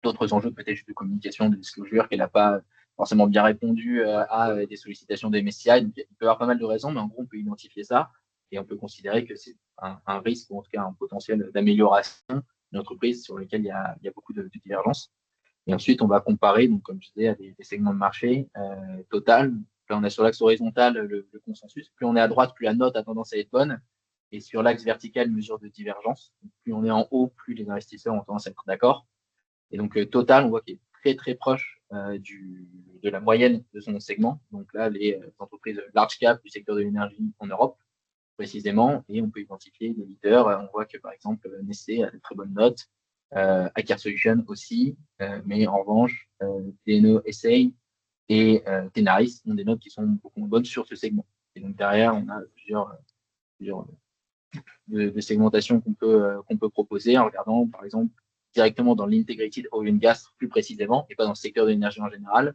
enjeux peut-être juste de communication, de disclosure qu'elle n'a pas forcément bien répondu à des sollicitations des MSCI. Donc, il peut y avoir pas mal de raisons, mais en gros, on peut identifier ça et on peut considérer que c'est un risque ou en tout cas un potentiel d'amélioration d'une entreprise sur lequel il y a beaucoup de divergences. Et ensuite, on va comparer, donc, comme je disais, à des segments de marché total. Là, on a sur l'axe horizontal le consensus. Plus on est à droite, plus la note a tendance à être bonne. Et sur l'axe vertical, mesure de divergence. Donc, plus on est en haut, plus les investisseurs ont tendance à être d'accord. Et donc, Total, on voit qu'il est très, très proche de la moyenne de son segment. Donc là, les entreprises large cap du secteur de l'énergie en Europe, précisément, et on peut identifier des leaders. On voit que, par exemple, Nestlé a de très bonnes notes, Aker Solutions aussi, mais en revanche, DNO SA et Tenaris ont des notes qui sont beaucoup moins bonnes sur ce segment. Et donc, derrière, on a plusieurs de segmentation qu'on peut proposer en regardant, par exemple, directement dans l'integrated oil and gas plus précisément, et pas dans le secteur de l'énergie en général.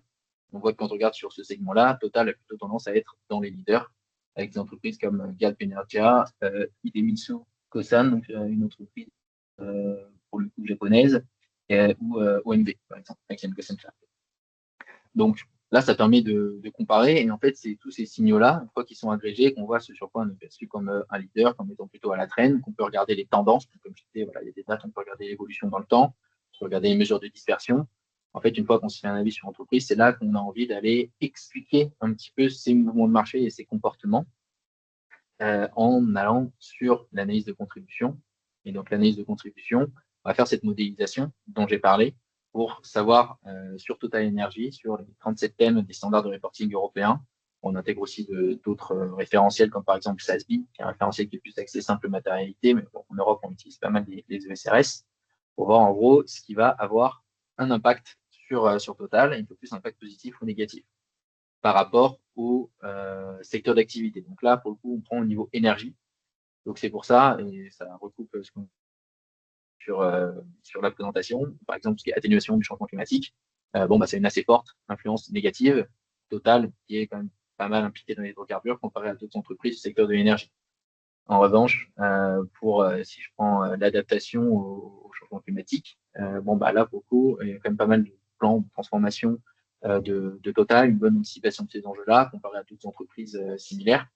On voit que quand on regarde sur ce segment-là, Total a plutôt tendance à être dans les leaders, avec des entreprises comme Galp Energia, Idemitsu Kosan, donc une entreprise pour le coup japonaise, ou OMV, par exemple, avec Kosan. Donc là, ça permet de comparer. Et en fait, c'est tous ces signaux-là, une fois qu'ils sont agrégés, qu'on voit ce sur quoi on est perçu comme un leader, comme étant plutôt à la traîne, qu'on peut regarder les tendances. Comme je disais, voilà, il y a des dates, on peut regarder l'évolution dans le temps, on peut regarder les mesures de dispersion. En fait, une fois qu'on se fait un avis sur l'entreprise, c'est là qu'on a envie d'aller expliquer un petit peu ces mouvements de marché et ces comportements en allant sur l'analyse de contribution. Et donc, l'analyse de contribution, on va faire cette modélisation dont j'ai parlé pour savoir sur Total Energy, sur les 37 thèmes des standards de reporting européens. On intègre aussi d'autres référentiels, comme par exemple SASB, qui est un référentiel qui est plus axé simple matérialité, mais bon, en Europe, on utilise pas mal les ESRS, pour voir en gros ce qui va avoir un impact sur Total, et un peu plus un impact positif ou négatif par rapport au secteur d'activité. Donc là, pour le coup, on prend au niveau énergie. Donc c'est pour ça, et ça recoupe ce qu'on sur la présentation, par exemple, ce qui est atténuation du changement climatique, c'est une assez forte influence négative totale qui est quand même pas mal impliquée dans les hydrocarbures comparé à d'autres entreprises du secteur de l'énergie. En revanche, si je prends l'adaptation au changement climatique, là, pour le coup, il y a quand même pas mal de plans de transformation de Total, une bonne anticipation de ces enjeux-là, comparé à d'autres entreprises similaires,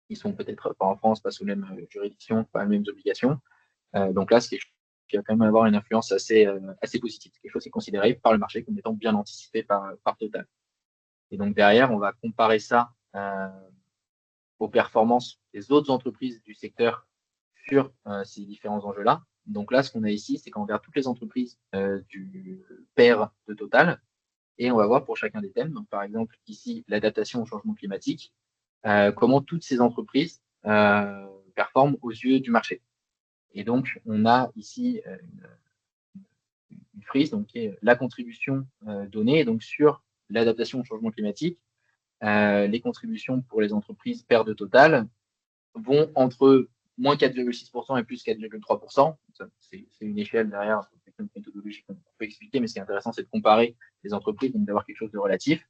qui sont peut-être pas en France, pas sous la même juridiction, pas les mêmes obligations. Donc là, c'est quelque chose qui va quand même avoir une influence assez positive. C'est quelque chose qui est considéré par le marché comme étant bien anticipé par Total. Et donc derrière, on va comparer ça aux performances des autres entreprises du secteur sur ces différents enjeux-là. Donc là, ce qu'on a ici, c'est qu'on regarde toutes les entreprises du pair de Total et on va voir pour chacun des thèmes. Donc, par exemple, ici, l'adaptation au changement climatique, comment toutes ces entreprises performent aux yeux du marché. Et donc, on a ici une frise, donc, qui est la contribution donnée donc, sur l'adaptation au changement climatique. Les contributions pour les entreprises paires de Total vont entre moins 4,6% et plus 4,3%. C'est une échelle derrière, c'est une méthodologie qu'on peut expliquer, mais ce qui est intéressant, c'est de comparer les entreprises, donc d'avoir quelque chose de relatif,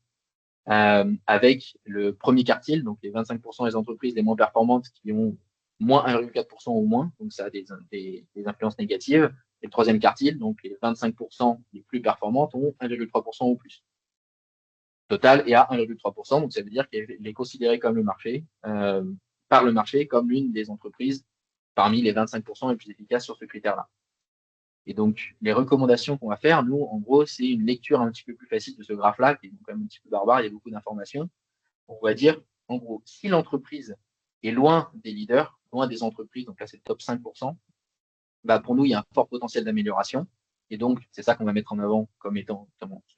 avec le premier quartile, donc les 25% des entreprises les moins performantes qui ont moins 1,4% ou moins, donc ça a des influences négatives. Et le troisième quartile, donc les 25% les plus performantes ont 1,3% ou plus. Total est à 1,3%, donc ça veut dire qu'elle est considérée comme le marché, par le marché comme l'une des entreprises parmi les 25% les plus efficaces sur ce critère-là. Et donc, les recommandations qu'on va faire, nous, en gros, c'est une lecture un petit peu plus facile de ce graphe-là, qui est quand même un petit peu barbare, il y a beaucoup d'informations. On va dire, en gros, si l'entreprise est loin des leaders, loin des entreprises, donc là, c'est le top 5%, pour nous, il y a un fort potentiel d'amélioration. Et donc, c'est ça qu'on va mettre en avant comme étant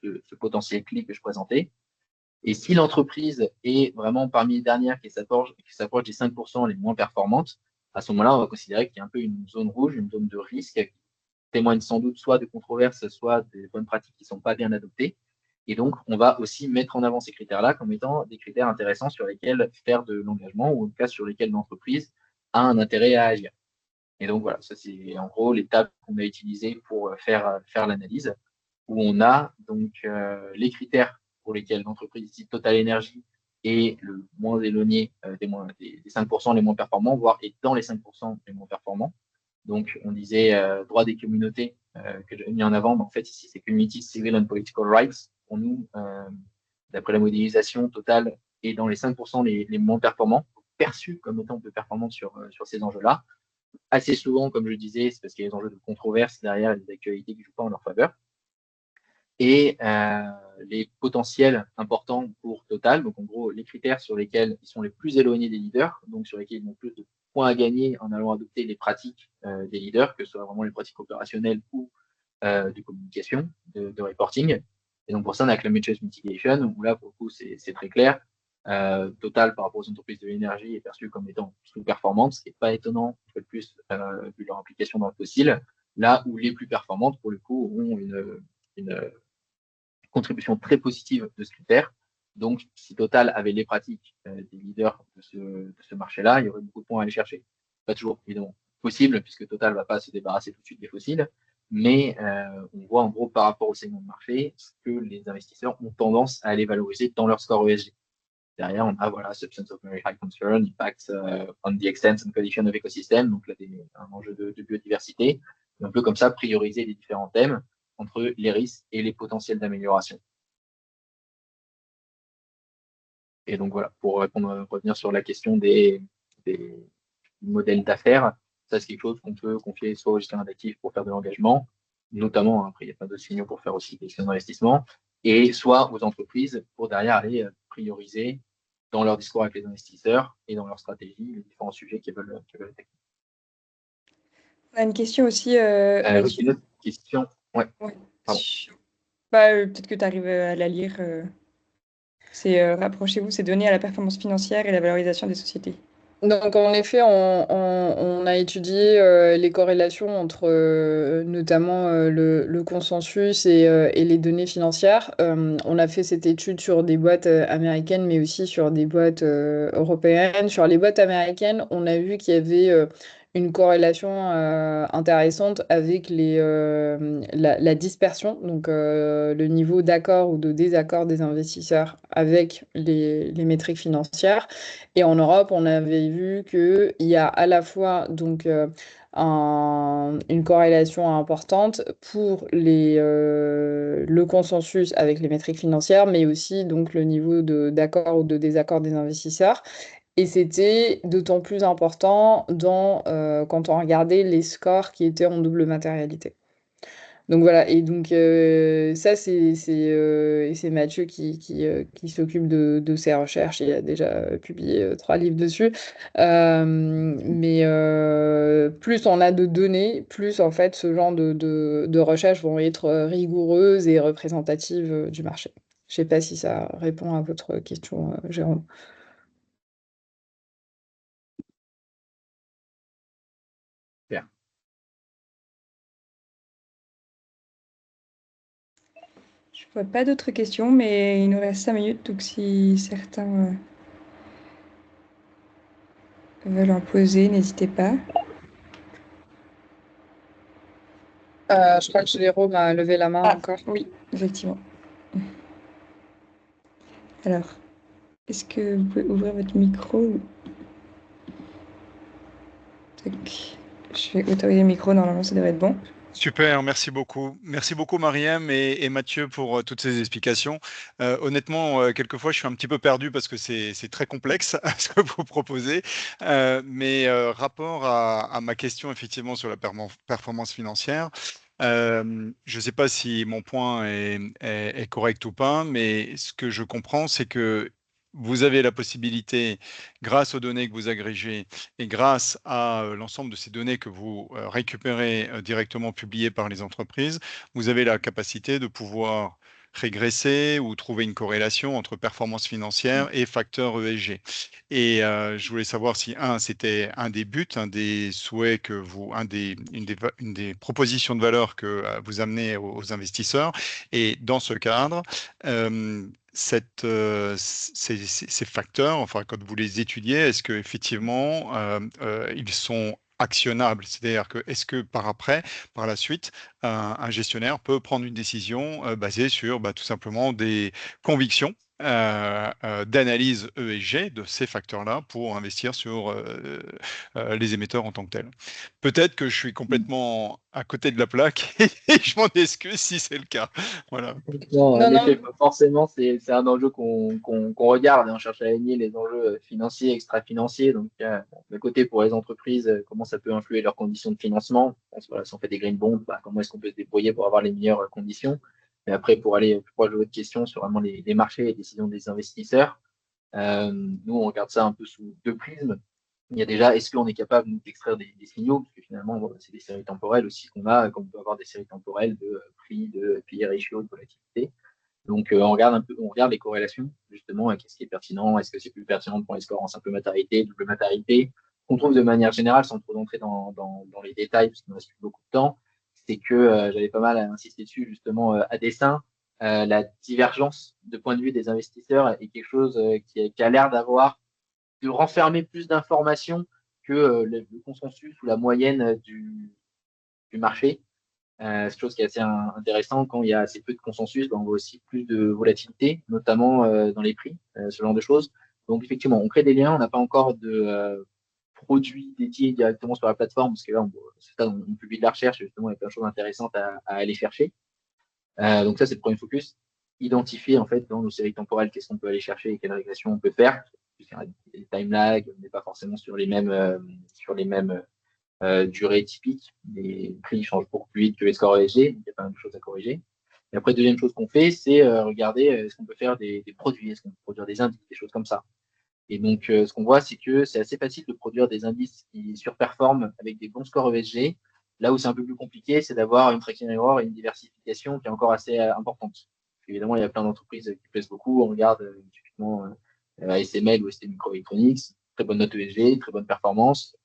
ce potentiel clé que je présentais. Et si l'entreprise est vraiment parmi les dernières qui s'approche des 5% les moins performantes, à ce moment-là, on va considérer qu'il y a un peu une zone rouge, une zone de risque qui témoigne sans doute soit de controverses, soit des bonnes pratiques qui ne sont pas bien adoptées. Et donc, on va aussi mettre en avant ces critères-là comme étant des critères intéressants sur lesquels faire de l'engagement ou en tout cas sur lesquels l'entreprise a un intérêt à agir. Et donc, voilà, ça c'est en gros l'étape qu'on a utilisée pour faire l'analyse, où on a donc les critères pour lesquels l'entreprise ici Total Energy est le moins éloigné des 5% les moins performants, voire est dans les 5% les moins performants. Donc, on disait droit des communautés que j'avais mis en avant, mais en fait, ici, c'est Community Civil and Political Rights. Pour nous, d'après la modélisation totale, est dans les 5% les moins performants, perçus comme étant peu performants sur ces enjeux-là. Assez souvent, comme je disais, c'est parce qu'il y a des enjeux de controverse derrière, des actualités qui ne jouent pas en leur faveur. Et les potentiels importants pour Total, donc en gros les critères sur lesquels ils sont les plus éloignés des leaders, donc sur lesquels ils ont plus de points à gagner en allant adopter les pratiques des leaders, que ce soit vraiment les pratiques opérationnelles ou de communication, de reporting. Et donc, pour ça, on a Climate Change Mitigation, où là, pour le coup, c'est très clair. Total, par rapport aux entreprises de l'énergie, est perçu comme étant sous-performante, ce qui n'est pas étonnant, un peu plus, vu leur implication dans le fossile. Là où les plus performantes, pour le coup, auront une contribution très positive de ce critère. Donc, si Total avait les pratiques des leaders de ce marché-là, il y aurait beaucoup de points à aller chercher. Pas toujours, évidemment, possible, puisque Total ne va pas se débarrasser tout de suite des fossiles, mais on voit en gros par rapport au segment de marché ce que les investisseurs ont tendance à aller valoriser dans leur score ESG. Derrière, on a voilà, Substance of Very High Concern, Impact on the Extent and Condition of Ecosystem, donc là, un enjeu de biodiversité. Et on peut comme ça prioriser les différents thèmes entre les risques et les potentiels d'amélioration. Et donc voilà, pour revenir sur la question des modèles d'affaires, ça c'est quelque chose qu'on peut confier soit aux gestionnaires d'actifs pour faire de l'engagement, notamment, après il y a plein d'autres signaux pour faire aussi des questions d'investissement, et soit aux entreprises pour derrière aller prioriser dans leur discours avec les investisseurs et dans leur stratégie les différents sujets qu'ils veulent attaquer. On a une question aussi. Une autre question. Ouais. Peut-être que tu arrives à la lire. C'est rapprochez-vous ces données à la performance financière et la valorisation des sociétés. Donc, en effet, on a étudié les corrélations entre notamment le consensus et les données financières. On a fait cette étude sur des boîtes américaines, mais aussi sur des boîtes européennes. Sur les boîtes américaines, on a vu qu'il y avait une corrélation intéressante avec la dispersion, donc le niveau d'accord ou de désaccord des investisseurs avec les métriques financières. Et en Europe, on avait vu qu'il y a à la fois donc, une corrélation importante pour le consensus avec les métriques financières, mais aussi donc, le niveau d'accord ou de désaccord des investisseurs. Et c'était d'autant plus important quand on regardait les scores qui étaient en double matérialité. Donc voilà, et donc ça, c'est Mathieu qui s'occupe de ces recherches. Il a déjà publié 3 livres dessus. Mais plus on a de données, plus en fait ce genre de recherches vont être rigoureuses et représentatives du marché. Je ne sais pas si ça répond à votre question, Jérôme. Bien. Je ne vois pas d'autres questions, mais il nous reste 5 minutes, donc si certains veulent en poser, n'hésitez pas. Je crois que Jérôme a levé la main encore. Oui, effectivement. Alors, est-ce que vous pouvez ouvrir votre micro? Tac. Je vais autoriser le micro, normalement ça devrait être bon. Super, merci beaucoup. Merci beaucoup Mariam et Mathieu pour toutes ces explications. Honnêtement, quelquefois je suis un petit peu perdu parce que c'est très complexe ce que vous proposez. Mais rapport à ma question effectivement sur la performance financière, je ne sais pas si mon point est correct ou pas, mais ce que je comprends, c'est que vous avez la possibilité, grâce aux données que vous agrégez et grâce à l'ensemble de ces données que vous récupérez directement publiées par les entreprises, vous avez la capacité de pouvoir régresser ou trouver une corrélation entre performance financière et facteur ESG. Et je voulais savoir si, c'était un des buts, un des souhaits que une des propositions de valeur que vous amenez aux investisseurs. Et dans ce cadre, ces facteurs, enfin, quand vous les étudiez, est-ce qu'effectivement, ils sont actionnables? C'est-à-dire que est-ce que par la suite, un gestionnaire peut prendre une décision basée sur tout simplement des convictions d'analyse ESG de ces facteurs-là pour investir sur les émetteurs en tant que tels. Peut-être que je suis complètement à côté de la plaque et je m'en excuse si c'est le cas. Voilà. Non, en effet, forcément, c'est un enjeu qu'on regarde et on cherche à aligner les enjeux financiers, extra-financiers. Donc, d'un côté, pour les entreprises, comment ça peut influer leurs conditions de financement. Voilà, si on fait des green bonds, comment est-ce qu'on peut se débrouiller pour avoir les meilleures conditions. Mais après, pour aller plus proche de votre question sur vraiment les marchés et les décisions des investisseurs, nous, on regarde ça un peu sous deux prismes. Il y a déjà, est-ce qu'on est capable d'extraire des signaux, parce que finalement, bon, c'est des séries temporelles aussi qu'on a, comme on peut avoir des séries temporelles de prix, de PI ratio, de volatilité. Donc, on regarde les corrélations, justement, qu'est-ce qui est pertinent, est-ce que c'est plus pertinent de prendre les scores en simple matarité, double matarité, qu'on trouve de manière générale, sans trop entrer dans les détails, parce qu'il ne reste plus beaucoup de temps, c'est que j'avais pas mal insisté dessus, justement, à dessein, la divergence de point de vue des investisseurs est quelque chose qui a l'air de renfermer plus d'informations que le consensus ou la moyenne du marché. C'est chose qui est assez intéressant. Quand il y a assez peu de consensus, ben, on voit aussi plus de volatilité, notamment dans les prix, ce genre de choses. Donc effectivement, on crée des liens, on n'a pas encore de produits dédiés directement sur la plateforme, parce que là, on publie de la recherche, et justement, il y a plein de choses intéressantes à aller chercher. Donc ça, c'est le premier focus. Identifier, en fait, dans nos séries temporelles, qu'est-ce qu'on peut aller chercher et quelle régression on peut faire. Les time lag, on n'est pas forcément sur les mêmes durée typique. Les prix changent beaucoup plus vite que les scores ESG, donc il y a pas mal de choses à corriger. Et après, deuxième chose qu'on fait, c'est regarder est-ce qu'on peut faire des produits, est-ce qu'on peut produire des indices, des choses comme ça. Et donc, ce qu'on voit, c'est que c'est assez facile de produire des indices qui surperforment avec des bons scores ESG. Là où c'est un peu plus compliqué, c'est d'avoir une tracking error et une diversification qui est encore assez importante. Évidemment, il y a plein d'entreprises qui plaisent beaucoup. On regarde typiquement ASML ou ST Microelectronics, très bonne note ESG, très bonne performance.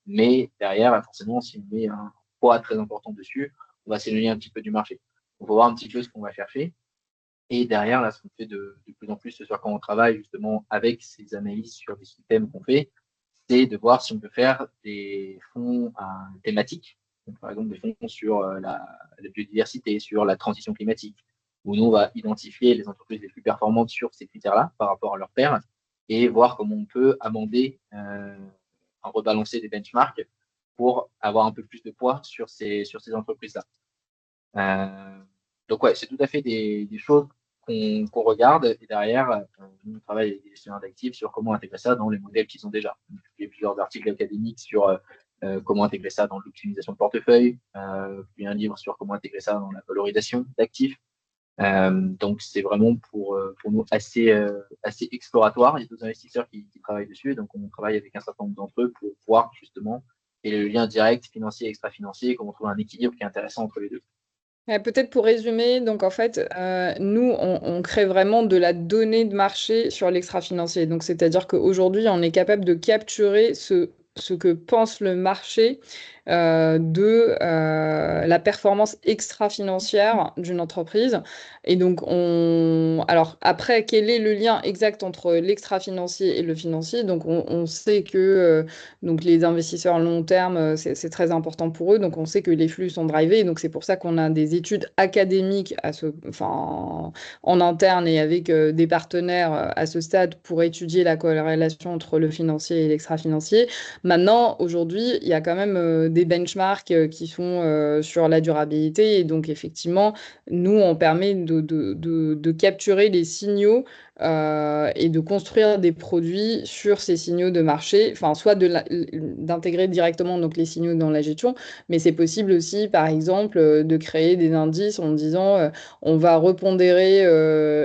Mais derrière, forcément, si on met un poids très important dessus, on va s'éloigner un petit peu du marché. On va voir un petit peu ce qu'on va chercher. Et derrière, là, ce qu'on fait de plus en plus, ce sur quoi on travaille justement avec ces analyses sur les systèmes qu'on fait, c'est de voir si on peut faire des fonds thématiques. Donc, par exemple, des fonds sur la biodiversité, sur la transition climatique, où nous, on va identifier les entreprises les plus performantes sur ces critères-là par rapport à leurs pairs et voir comment on peut amender, rebalancer des benchmarks pour avoir un peu plus de poids sur ces entreprises-là. Donc ouais, c'est tout à fait des choses qu'on regarde et derrière, on travaille avec des gestionnaires d'actifs sur comment intégrer ça dans les modèles qu'ils ont déjà. Il y a plusieurs articles académiques sur comment intégrer ça dans l'optimisation de portefeuille, puis un livre sur comment intégrer ça dans la valorisation d'actifs. Donc c'est vraiment pour nous assez exploratoire. Il y a d'autres investisseurs qui travaillent dessus, donc on travaille avec un certain nombre d'entre eux pour voir justement et le lien direct financier et extra-financier, comment trouver un équilibre qui est intéressant entre les deux. Peut-être pour résumer, donc en fait, nous, on crée vraiment de la donnée de marché sur l'extra-financier. Donc, c'est-à-dire qu'aujourd'hui, on est capable de capturer ce que pense le marché de la performance extra-financière d'une entreprise. Et donc, alors après, quel est le lien exact entre l'extra-financier et le financier? Donc, on sait que donc les investisseurs long terme, c'est très important pour eux. Donc, on sait que les flux sont drivés. Donc, c'est pour ça qu'on a des études académiques en interne et avec des partenaires à ce stade pour étudier la corrélation entre le financier et l'extra-financier. Maintenant, aujourd'hui, il y a quand même des benchmarks qui sont sur la durabilité. Et donc, effectivement, nous, on permet de capturer les signaux et de construire des produits sur ces signaux de marché, enfin, soit d'intégrer directement donc, les signaux dans la gestion, mais c'est possible aussi, par exemple, de créer des indices en disant on va repondérer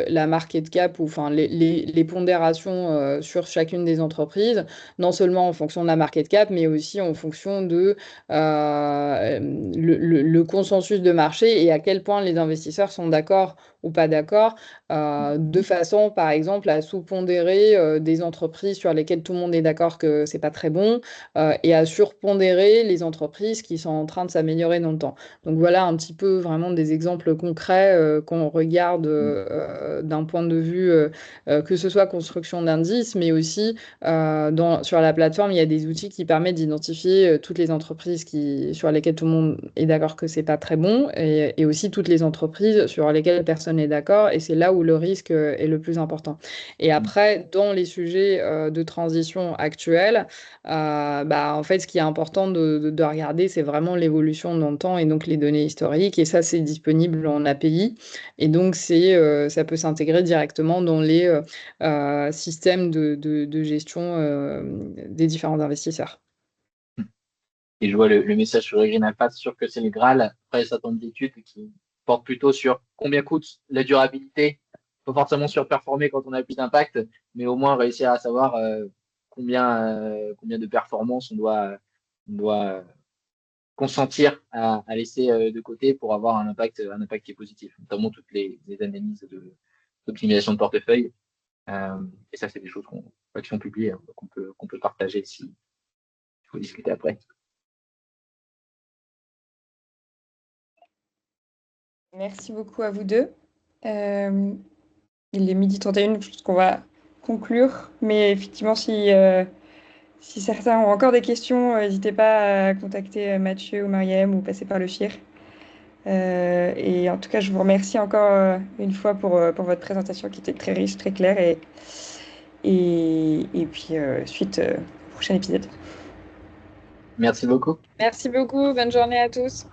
la market cap ou enfin, les pondérations sur chacune des entreprises, non seulement en fonction de la market cap, mais aussi en fonction de le consensus de marché et à quel point les investisseurs sont d'accord ou pas d'accord, de façon, par exemple, à sous-pondérer des entreprises sur lesquelles tout le monde est d'accord que c'est pas très bon, et à surpondérer les entreprises qui sont en train de s'améliorer dans le temps. Donc voilà un petit peu vraiment des exemples concrets qu'on regarde d'un point de vue que ce soit construction d'indices, mais aussi sur la plateforme, il y a des outils qui permettent d'identifier toutes les entreprises sur lesquelles tout le monde est d'accord que c'est pas très bon et aussi toutes les entreprises sur lesquelles personne n'est d'accord et c'est là où le risque est le plus important. Et après, dans les sujets de transition actuels, en fait, ce qui est important de regarder, c'est vraiment l'évolution dans le temps et donc les données historiques. Et ça, c'est disponible en API. Et donc, ça peut s'intégrer directement dans les systèmes de gestion des différents investisseurs. Et je vois le message sur le Green Alpha, c'est sûr que c'est le Graal. Après, ça tombe d'études qui portent plutôt sur combien coûte la durabilité. Pas forcément surperformer quand on a plus d'impact, mais au moins réussir à savoir combien de performances on doit consentir à laisser de côté pour avoir un impact qui est positif, notamment toutes les analyses d'optimisation de portefeuille. Et ça, c'est des choses qui sont publiées, hein, qu'on peut partager si il faut discuter après. Merci beaucoup à vous deux. Il est 12h31, je pense qu'on va conclure. Mais effectivement, si certains ont encore des questions, n'hésitez pas à contacter Mathieu ou Mariam ou passer par le FIR. Et en tout cas, je vous remercie encore une fois pour votre présentation qui était très riche, très claire. Et puis, suite au prochain épisode. Merci beaucoup. Merci beaucoup. Bonne journée à tous.